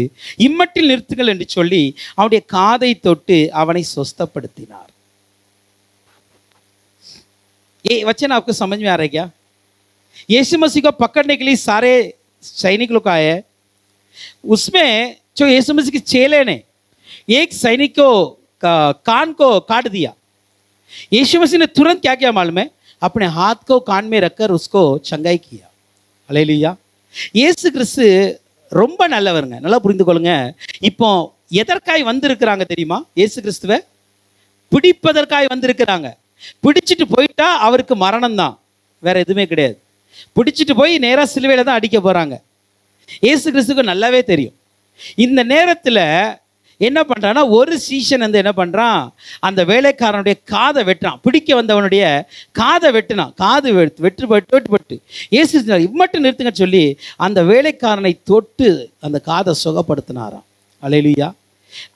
இம்மட்டில் நிறுத்துங்கள் என்று சொல்லி அவனுடைய காதை தொட்டு அவனை சொஸ்தப்படுத்தினார். ये वचन आपको समझ में आ रहा है क्या? यीशु मसीह को पकड़ने के लिए सारे सैनिक लोग आए हैं. उसमें जो यीशु मसीह के चेले ने एक सैनिक को कान को काट दिया. यीशु मसीह ने तुरंत क्या किया मालूम है? अपने हाथ को कान में रखकर उसको चंगाई किया. हालेलुया. இயேசு கிறிஸ்து ரொம்ப நல்லவருங்க. நல்லா புரிந்து கொள்ளுங்க. இப்போ எதற்காய் வந்திருக்கிறாங்க தெரியுமா? இயேசு கிறிஸ்துவை பிடிப்பதற்காய் வந்திருக்கிறாங்க. பிடிச்சிட்டு போயிட்டா அவருக்கு மரணம் தான், வேற எதுவுமே கிடையாது. பிடிச்சிட்டு போய் நேராக சிலுவையில தான் அடிக்க போறாங்க. இயேசு கிறிஸ்துக்கு நல்லாவே தெரியும். இந்த நேரத்தில் என்ன பண்றான்னா, ஒரு சீஷன் வந்து என்ன பண்றான், அந்த வேலைக்காரனுடைய காதை வெட்டுறான். பிடிக்க வந்தவனுடைய காதை வெட்டினான். காது வெட்டு இயேசு இம்மட்டும் நிறுத்துங்க சொல்லி அந்த வேலைக்காரனை தொட்டு அந்த காதை சுகப்படுத்தினாராம். அல்லேலூயா.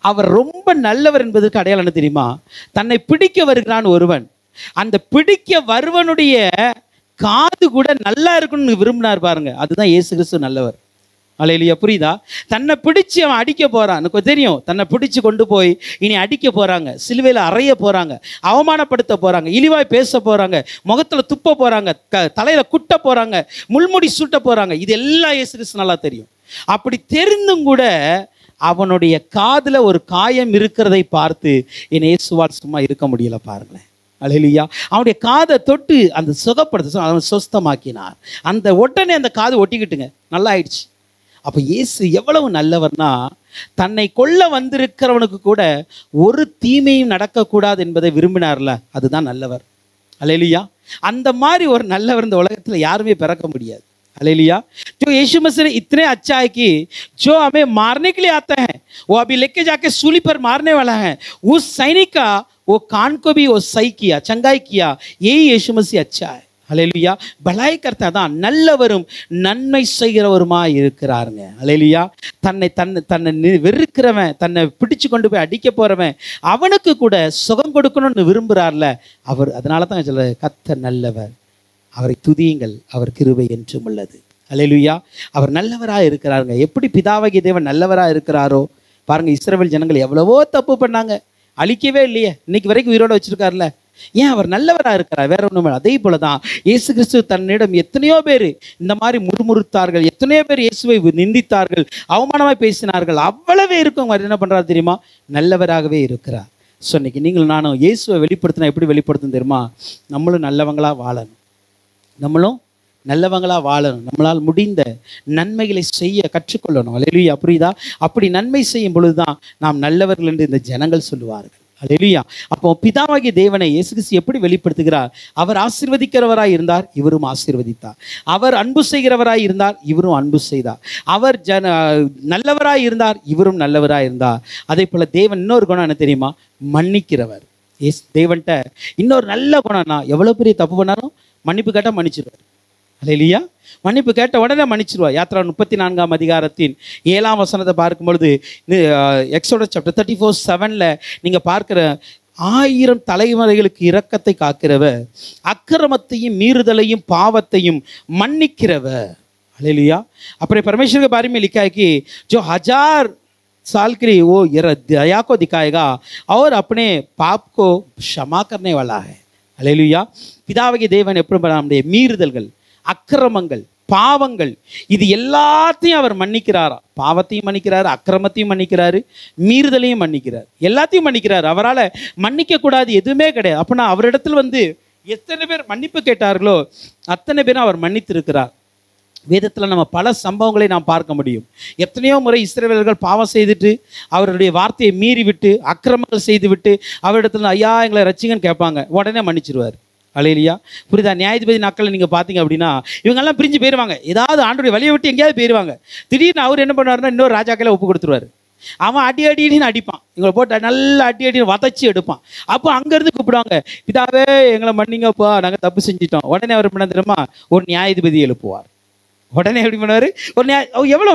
அவர் ரொம்ப நல்லவர் என்பதற்கு அடையாளம் என்ன தெரியுமா? தன்னை பிடிக்க வருகிறான் ஒருவன், அந்த பிடிக்க வருவனுடைய காது கூட நல்லா இருக்குன்னு விரும்பினார் பாருங்க. அதுதான் இயேசு கிறிஸ்து நல்லவர். அல்லேலூயா. புரியுதா? தன்னை பிடிச்சி அவன் அடிக்க போறான். எனக்கு தெரியும், தன்னை பிடிச்சி கொண்டு போய் இனி அடிக்க போறாங்க, சிலுவையில் அறைய போறாங்க, அவமானப்படுத்த போறாங்க, இழிவாய் பேச போறாங்க, முகத்துல துப்ப போறாங்க, தலையில குட்ட போறாங்க, முள்முடி சூட்ட போறாங்க. இது எல்லாம் இயேசு கிறிஸ்து நல்லா தெரியும். அப்படி தெரிந்தும் கூட அவனுடைய காதுல ஒரு காயம் இருக்கிறதை பார்த்து என் இயேசுவால் சும்மா இருக்க முடியல பாருங்களேன். அல்லேலூயா. அவனுடைய காதை தொட்டு அந்த சுகப்படுத்த அவன் சொஸ்தமாக்கினார். அந்த உடனே அந்த காது ஒட்டிக்கிட்டுங்க, நல்லா ஆயிடுச்சு. அப்போ இயேசு எவ்வளவு நல்லவர்னா, தன்னை கொல்ல வந்திருக்கிறவனுக்கு கூட ஒரு தீமையும் நடக்கக்கூடாது என்பதை விரும்பினார்ல, அதுதான் நல்லவர். அல்லேலூயா. அந்த மாதிரி ஒரு நல்லவர் இந்த உலகத்தில் யாருமே பிறக்க முடியாது. हालेलुया. जो यीशु मसीह ने इतने अच्छा है कि जो हमें मारने के लिए आता है वो अभी लेके जाके सूली पर मारने वाला है, उस सैनिक का वो कान को भी वो सही किया, चंगाई किया. यही यीशु मसीह अच्छा है. ஹல்லேலூயா. பலாய் கர்த்தா தான் நல்லவரும் நன்மை செய்கிறவருமாய் இருக்கிறாருங்க. ஹல்லேலூயா. தன்னை வெறுக்கிறவன், தன்னை பிடிச்சு கொண்டு போய் அடிக்க போறவன், அவனுக்கு கூட சுகம் கொடுக்கணும்னு விரும்புகிறார்ல அவர். அதனால தான் சொல்ல, கர்த்தர் நல்லவர், அவரை துதியுங்கள், அவர் கிருபை என்றும் உள்ளது. ஹல்லேலூயா. அவர் நல்லவராக இருக்கிறாருங்க. எப்படி பிதாவாகிய தேவன் நல்லவராக இருக்கிறாரோ பாருங்க. இஸ்ரவேல் ஜனங்கள் எவ்வளவோ தப்பு பண்ணாங்க, அழிக்கவே இல்லையே, இன்னைக்கு வரைக்கும் உயிரோட வச்சிருக்காருல்ல. ஏன்? அவர் நல்லவராக இருக்கிறார், வேற ஒன்றும். அதே போல தான் இயேசு கிறிஸ்து தன்னிடம் எத்தனையோ பேர் இந்த மாதிரி முறுமுறுத்தார்கள், எத்தனையோ பேர் இயேசுவை நிந்தித்தார்கள், அவமானமாய் பேசினார்கள். அவ்வளவே இருக்கும் அவர் என்ன பண்றாரு தெரியுமா? நல்லவராகவே இருக்கிறார். ஸோ இன்னைக்கு நீங்கள் நானும் இயேசுவை வெளிப்படுத்தினா எப்படி வெளிப்படுத்தும் தெரியுமா? நம்மளும் நல்லவங்களா வாழணும், நம்மளும் நல்லவங்களா வாழணும், நம்மளால் முடிந்த நன்மைகளை செய்ய கற்றுக்கொள்ளணும். அல்லேலூயா. புரியுதா? அப்படி நன்மை செய்யும் பொழுதுதான் நாம் நல்லவர்கள் என்று இந்த ஜனங்கள் சொல்லுவார்கள். அல்லேலூயா. அப்போ பிதாவாகிய தேவனை இயேசு கிறிஸ்து எப்படி வெளிப்படுத்துகிறார்? அவர் ஆசீர்வதிக்கிறவராய் இருந்தார், இவரும் ஆசீர்வதித்தார். அவர் அன்பு செய்கிறவராய் இருந்தார், இவரும் அன்பு செய்தார். அவர் நல்லவராய் இருந்தார், இவரும் நல்லவராய் இருந்தார். அதே போல தேவன் இன்னொரு குணம் என்ன தெரியுமா? மன்னிக்கிறவர். தேவன்கிட்ட இன்னொரு நல்ல குணம்னா, எவ்வளோ பெரிய தப்பு பண்ணாலும் மன்னிப்பு கேட்டால் மன்னிச்சிருவார். அல்லேலூயா. மன்னிப்பு கேட்ட உடனே மன்னிச்சிருவா. யாத்ரா 34ஆம் அதிகாரத்தின் 7ஆம் வசனத்தை பார்க்கும்பொழுது, எக்ஸோடஸ் சாப்டர் 34:7 நீங்கள் பார்க்கிற 1000 தலைமுறைகளுக்கு இரக்கத்தை காக்கிறவர், அக்கிரமத்தையும் மீறுதலையும் பாவத்தையும் மன்னிக்கிறவர். அல்லேலூயா. अपर परमेश्वर के बारे में लिखा है कि जो 1000 साल के लिए वो दया को दिखाएगा और अपने पाप को क्षमा करने वाला है. அல்லேலூயா. பிதாவாகிய தேவன் எப்படி நம்முடைய மீறுதல்கள், அக்கிரமங்கள், பாவங்கள், இது எல்லாத்தையும் அவர் மன்னிக்கிறாரா. பாவத்தையும் மன்னிக்கிறாரு, அக்கிரமத்தையும் மன்னிக்கிறாரு, மீறுதலையும் மன்னிக்கிறார், எல்லாத்தையும் மன்னிக்கிறார். அவரால் மன்னிக்க கூடாது எதுவுமே கிடையாது. அப்படின்னா அவரிடத்தில் எத்தனை பேர் மன்னிப்பு கேட்டார்களோ அத்தனை பேரும் அவர் மன்னித்திருக்கிறார். வேதத்தில் நம்ம பல சம்பவங்களை நாம் பார்க்க முடியும். எத்தனையோ முறை இஸ்ரவேலர்கள் பாவம் செய்துட்டு அவருடைய வார்த்தையை மீறிவிட்டு அக்கிரமங்கள் செய்துவிட்டு அவரிடத்துல ஐயா எங்களை ரட்சிங்கன்னு கேட்பாங்க, உடனே மன்னிச்சிருவார். அல்லேலூயா. புரியுதா? நியாயாதிபதி நாட்களில் நீங்கள் பார்த்தீங்க அப்படின்னா இவங்கெல்லாம் பிரிஞ்சு போயிடுவாங்க, ஏதாவது ஆண்டோடைய வழியை விட்டு எங்கேயாவது போயிடுவாங்க. திடீர்னு அவர் என்ன பண்ணுவாருன்னா இன்னொரு ராஜாக்களை ஒப்பு கொடுத்துருவார். அவன் அடின்னு அடிப்பான், இவங்களை போட்டு நல்லா அடி வதச்சி எடுப்பான். அப்போ அங்கேருந்து கூப்பிடுவாங்க, இதாவே எங்களை மன்னிங்கப்பா, நாங்கள் தப்பு செஞ்சிட்டோம். உடனே அவர் பண்ண தெரியுமா, ஒரு நியாயாதிபதி எழுப்புவார். உடனே எப்படி பண்ணுவார், எவ்வளோ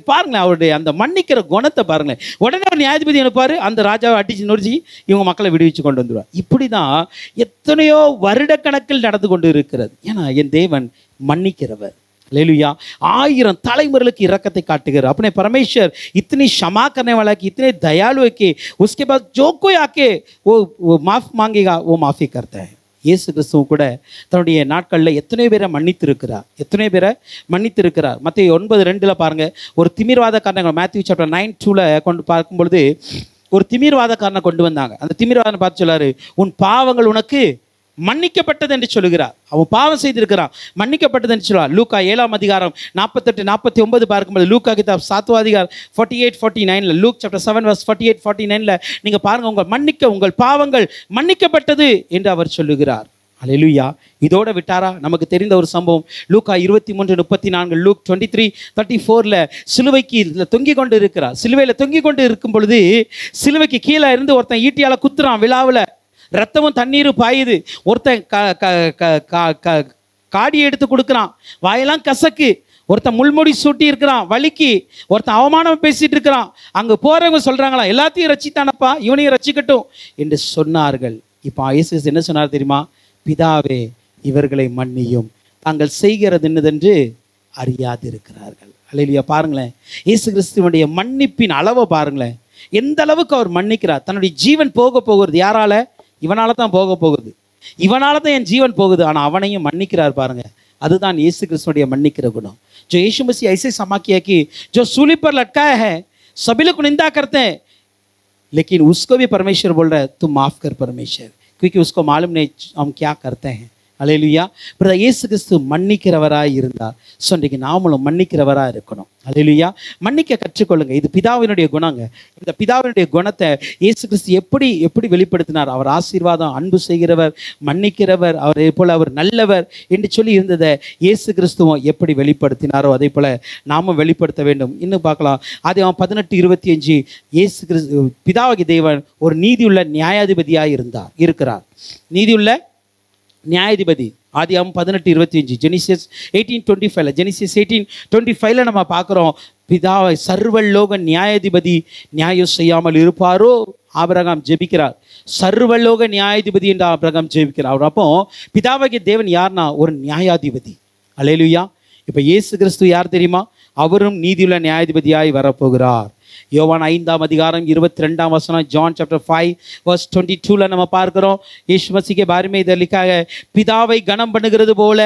பாருங்களேன், அவருடைய அந்த மன்னிக்கிற குணத்தை பாருங்களேன். உடனே ஒரு நியாயாதிபதி அனுப்பார், அந்த ராஜாவை அடிச்சு நொடிச்சு இவங்க மக்களை விடுவிச்சு கொண்டு வந்துடுவார். இப்படி தான் எத்தனையோ வருடக்கணக்கில் நடந்து கொண்டு இருக்கிறது. ஏன்னா என் தேவன் மன்னிக்கிறவர். लेलुया 1000 தலைமுறைகளுக்கு இரக்கத்தை காட்டுகிறார். अपने परमेश्वर इतनी क्षमा करने वाला है कि इतने दयालु है कि उसके बाद जो कोई आके वो माफ मांगेगा वो माफी करता है. இயேசு கிறிஸ்துவ கூட தன்னுடைய நாட்களில் எத்தனை பேரை மன்னித்திருக்கிறார். மத்தேயு 9:2 பாருங்க, ஒரு திமிர்வாதக்காரனை மேத்யூ சாப்டர் 9:2 கொண்டு பார்க்கும்பொழுது ஒரு திமிர்வாதக்காரனை கொண்டு வந்தாங்க. அந்த திமிர்வாதனை பார்த்து சொல்லாரு, உன் பாவங்கள் உனக்கு மன்னிக்கப்பட்டது என்று சொல்லுகிறார். அவன் பாவம் செய்திருக்கிறான், மன்னிக்கப்பட்டது என்று சொல்லுவார். லூக்கா 7:48-49 பார்க்கும்போது, லூக்கா கிதாப் 7 அதிகாரம் 48-49, லூக் சாப்டர் 7:48-49 நீங்கள் பாருங்கள், உங்கள் பாவங்கள் மன்னிக்கப்பட்டது என்று அவர் சொல்லுகிறார். அல்லேலூயா. இதோட விட்டாரா? நமக்கு தெரிந்த ஒரு சம்பவம் லூக்கா 23:34, லூக் 23:34 சிலுவைக்கு தொங்கிக் கொண்டு இருக்கிறார். சிலுவையில் தொங்கிக் கொண்டு இருக்கும் பொழுது சிலுவைக்கு கீழே இருந்து ஒருத்தன் ஈட்டியால் குத்துறான், விழாவில் ரத்தமும் தண்ணீரும் பாயுது. ஒருத்தன் காடி எடுத்து கொடுக்குறான், வாயெல்லாம் கசக்கு. ஒருத்தன் முள்முடி சூட்டி இருக்கிறான், வலிக்கு. ஒருத்தன் அவமானம் பேசிட்டு இருக்கிறான். அங்கே போறவங்க சொல்றாங்களா, எல்லாத்தையும் ரச்சித்தானப்பா, இவனையும் ரச்சிக்கட்டும் என்று சொன்னார்கள். இப்போ இயேசு என்ன சொன்னார் தெரியுமா? பிதாவே இவர்களை மன்னியும், தாங்கள் செய்கிறது என்னதென்று அறியாதிருக்கிறார்கள். அல்லேலூயா. பாருங்களேன், இயேசு கிறிஸ்துவனுடைய மன்னிப்பின் அளவை பாருங்களேன், எந்த அளவுக்கு அவர் மன்னிக்கிறார். தன்னுடைய ஜீவன் போகிறது யாரால? இவனால தான் போகுது, இவனால தான் என் ஜீவன் போகுது, ஆனால் அவனையும் மன்னிக்கிறார். பாருங்க, அதுதான் இயேசு கிறிஸ்துவனுடைய மன்னிக்கிற குணம். जो यीशु मसीह ऐसे क्षमा किया कि जो सूली पर लटकाया है सभी लोग निंदा करते हैं, लेकिन उसको भी परमेश्वर बोल रहा है तुम माफ कर परमेश्वर, क्योंकि उसको मालूम नहीं हम क्या करते हैं. அல்லேலூயா. பிரதர் இயேசு கிறிஸ்து மன்னிக்கிறவராய் இருந்தார். ஸோ இன்றைக்கு நாமளும் மன்னிக்கிறவராக இருக்கணும். அல்லேலூயா. மன்னிக்க கற்றுக்கொள்ளுங்க. இது பிதாவினுடைய குணங்க. இந்த பிதாவினுடைய குணத்தை இயேசு கிறிஸ்து எப்படி வெளிப்படுத்தினார்? அவர் ஆசீர்வாதம், அன்பு செய்கிறவர், மன்னிக்கிறவர், அவர் போல அவர் நல்லவர் என்று சொல்லி இருந்ததை இயேசு கிறிஸ்துவும் எப்படி வெளிப்படுத்தினாரோ அதே போல நாமும் வெளிப்படுத்த வேண்டும். இன்னும் பார்க்கலாம். ஆதியாகமம் 18:25 இயேசு கிறிஸ்து பிதாவாகிய தேவன் ஒரு நீதியுள்ள நியாயாதிபதியாக இருக்கிறார். நீதியுள்ள நியாயாதிபதி. ஆதியாகமம் 18:25, ஜெனிசிஸ் 18:25 நம்ம பார்க்குறோம். பிதாவை சர்வலோக நியாயாதிபதி நியாயம் செய்யாமல் இருப்பாரோ? ஆபிரகாம் ஜெபிக்கிறார். சர்வலோக நியாயாதிபதி என்று ஆபிரகாம் ஜெபிக்கிறார். அப்போ பிதாவாகிய தேவன் யார்னா ஒரு நியாயாதிபதி. அல்லேலூயா. இப்போ இயேசு கிறிஸ்து யார் தெரியுமா? அவரும் நீதியுள்ள நியாயாதிபதியாய் வரப்போகிறார். யோவான் 5:22 जॉन चैप्टर 5:22 நம்ம பார்க்கிறோம். यीशु मसीह के बारे में इधर लिखा है, பிதாவை கனம் பண்ணுகிறது போல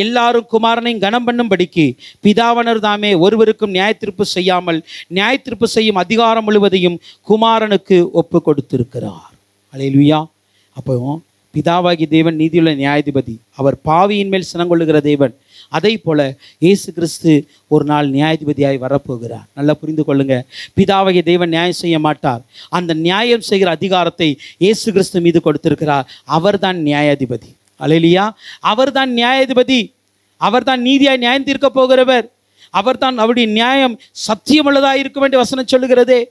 எல்லாரும் குமாரனையும் கனம் பண்ணும்படிக்கு பிதாவனர் தாமே ஒருவருக்கும் நியாயத்தீர்ப்பு செய்யாமல் நியாயத்தீர்ப்பு செய்யும் அதிகாரம் முழுவதையும் குமாரனுக்கு ஒப்பு கொடுத்திருக்கிறார். அல்லேலூயா. அப்போ பிதாவாகிய தேவன் நீதியுள்ள நியாயாதிபதி, அவர் பாவியின் மேல் சினங்கொள்ளுகிற தேவன். அதை போல இயேசு கிறிஸ்து ஒரு நாள் நியாயாதிபதியாய் வரப்போகிறார். நல்லா புரிந்து கொள்ளுங்க. பிதாவாகிய தேவன் நியாயம் செய்ய மாட்டார். அந்த நியாயம் செய்கிற அதிகாரத்தை இயேசு கிறிஸ்து மீது கொடுத்திருக்கிறார். அவர்தான் நியாயாதிபதி. அல்லேலூயா. அவர்தான் நியாயாதிபதி. அவர்தான் நீதியாய் நியாயம் தீர்க்க போகிறவர். அவர்தான் அவருடைய நியாயம் சத்தியமுள்ளதாக இருக்க வேண்டிய வசனம் சொல்லுகிறதே.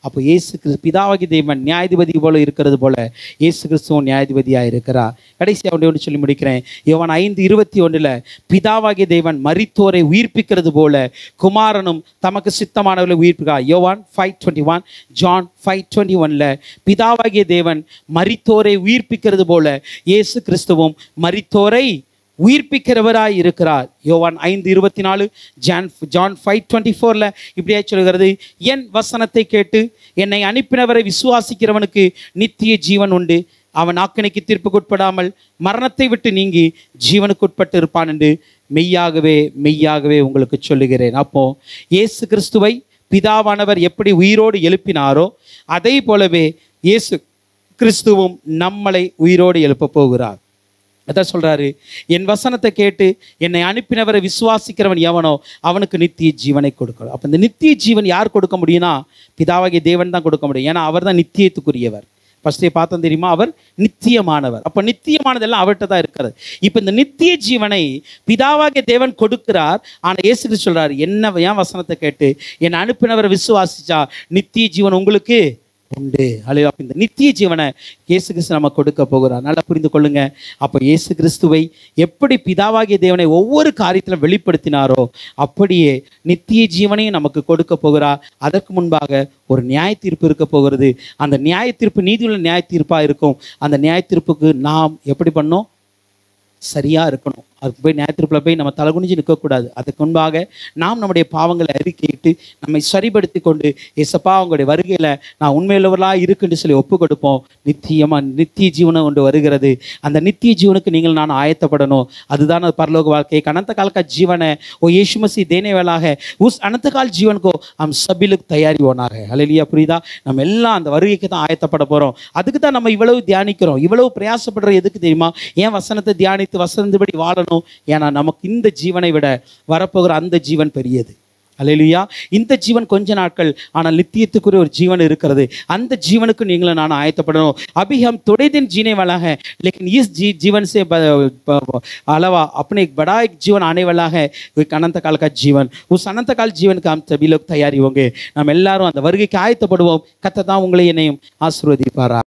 அப்போ இயேசு கிறிஸ்து பிதாவாகிய தேவன் நியாயாதிபதி போல இருக்கிறது போல இயேசு கிறிஸ்துவும் நியாயாதிபதியாக இருக்கிறார். கடைசியாக ஒன்று சொல்லி முடிக்கிறேன். யோவான் 5:21 பிதாவாகிய தேவன் மரித்தோரை உயிர்ப்பிக்கிறது போல குமாரனும் தமக்கு சித்தமானவர்களை உயிர்ப்பிக்கிறார். யோவான் 5:21, ஜான் 5:21 பிதாவாகிய தேவன் மரித்தோரை உயிர்ப்பிக்கிறது போல இயேசு கிறிஸ்துவும் மரித்தோரை உயிர்ப்பிக்கிறவராய் இருக்கிறார். யோவான் 5:24, ஜான் 5:24 இப்படியே சொல்கிறது, என் வசனத்தை கேட்டு என்னை அனுப்பினவரை விசுவாசிக்கிறவனுக்கு நித்திய ஜீவன் உண்டு, அவன் ஆக்கினைக்கு தீர்ப்புக்குட்படாமல் மரணத்தை விட்டு நீங்கி ஜீவனுக்குட்பட்டு இருப்பான் என்று மெய்யாகவே மெய்யாகவே உங்களுக்கு சொல்லுகிறேன். அப்போ இயேசு கிறிஸ்துவை பிதாவானவர் எப்படி உயிரோடு எழுப்பினாரோ அதே போலவே இயேசு கிறிஸ்துவும் நம்மளை உயிரோடு எழுப்ப போகிறார். அதான் சொல்றாரு, என் வசனத்தை கேட்டு என்னை அனுப்பினவரை விசுவாசிக்கிறவன் எவனோ அவனுக்கு நித்திய ஜீவனை கொடுக்கணும். அப்போ இந்த நித்திய ஜீவன் யார் கொடுக்க முடியும்னா பிதாவாகிய தேவன் தான் கொடுக்க முடியும். ஏன்னா அவர் தான் நித்தியத்துக்குரியவர். ஃபர்ஸ்டே பார்த்தோம் தெரியுமா, அவர் நித்தியமானவர். அப்போ நித்தியமானதெல்லாம் அவர்கிட்ட தான் இருக்கிறது. இப்போ இந்த நித்திய ஜீவனை பிதாவாகிய தேவன் கொடுக்கிறார். ஆனால் இயேசு கிறிஸ்து சொல்றாரு, என்ன என் வசனத்தை கேட்டு என்னை அனுப்பினவரை விசுவாசிச்சா நித்திய ஜீவன் உங்களுக்கு உண்டு. அல்லேலூயா. இந்த நித்திய ஜீவனை இயேசு கிறிஸ்து நம்ம கொடுக்க போகிறார். நல்லா புரிந்து கொள்ளுங்க. அப்போ இயேசு கிறிஸ்துவை எப்படி பிதாவாகிய தேவனை ஒவ்வொரு காரியத்திலும் வெளிப்படுத்தினாரோ அப்படியே நித்திய ஜீவனையும் நமக்கு கொடுக்க போகிறார். அதற்கு முன்பாக ஒரு நியாய தீர்ப்பு இருக்க போகிறது. அந்த நியாய தீர்ப்பு நீதியுள்ள நியாய தீர்ப்பாக இருக்கும். அந்த நியாய தீர்ப்புக்கு நாம் எப்படி பண்ணோம், சரியாக இருக்கணும். அதுக்கு போய் நியாயத்திற்குள்ள போய் நம்ம தலைகுனிஞ்சு நிற்கக்கூடாது. அதுக்கு முன்பாக நாம் நம்முடைய பாவங்களை அறிக்கையிட்டு நம்மை சரிப்படுத்தி கொண்டு ஏசப்பா உங்களுடைய வருகையில் நான் உண்மையுள்ளவர்களாக இருக்குன்னு சொல்லி ஒப்பு கொடுப்போம். நித்திய ஜீவனை கொண்டு வருகிறது. அந்த நித்திய ஜீவனுக்கு நீங்கள் நான் ஆயத்தப்படணும். அதுதான் பரலோக வாழ்க்கை. अनंत काल का जीवन है वो यीशु मसीह देने वाला है. उस अनंत काल जीवन को हम सभी लोग तैयारी होना है. हालेलुया. புரியுதா? நம்ம எல்லாம் அந்த வருகைக்கு தான் ஆயத்தப்பட போகிறோம். அதுக்கு தான் நம்ம இவ்வளவு தியானிக்கிறோம், இவ்வளவு பிரயாசப்படுறோம். எதுக்கு தெரியுமா? ஏன் வசனத்தை தியானித்து வசனத்துபடி வாழணும். ஏன்னா நமக்கு இந்த ஜீவனை விட வரப்போகிற அந்த ஜீவன் பெரியது. அல்லேலூயா. இந்த ஜீவன் கொஞ்ச நாட்கள், ஆனால் நித்தியத்துக்குரிய ஒரு ஜீவன் இருக்கிறது. அந்த ஜீவனுக்கு நீங்களும் நான் आयतपड़ो. अभी हम थोड़े दिन जीने वाला है, लेकिन इस जीवन से अलावा अपने एक बड़ा एक जीवन आने वाला है, एक अनंत काल का जीवन. उस अनंत काल जीवन का हम सभी लोग तैयारी होंगे. நாம் எல்லாரும் அந்த வருகைக்கு ஆயத்தப்படுவோம். கர்த்தர் தான் உங்களை என்னையும் ஆசீர்வதிப்பாரா.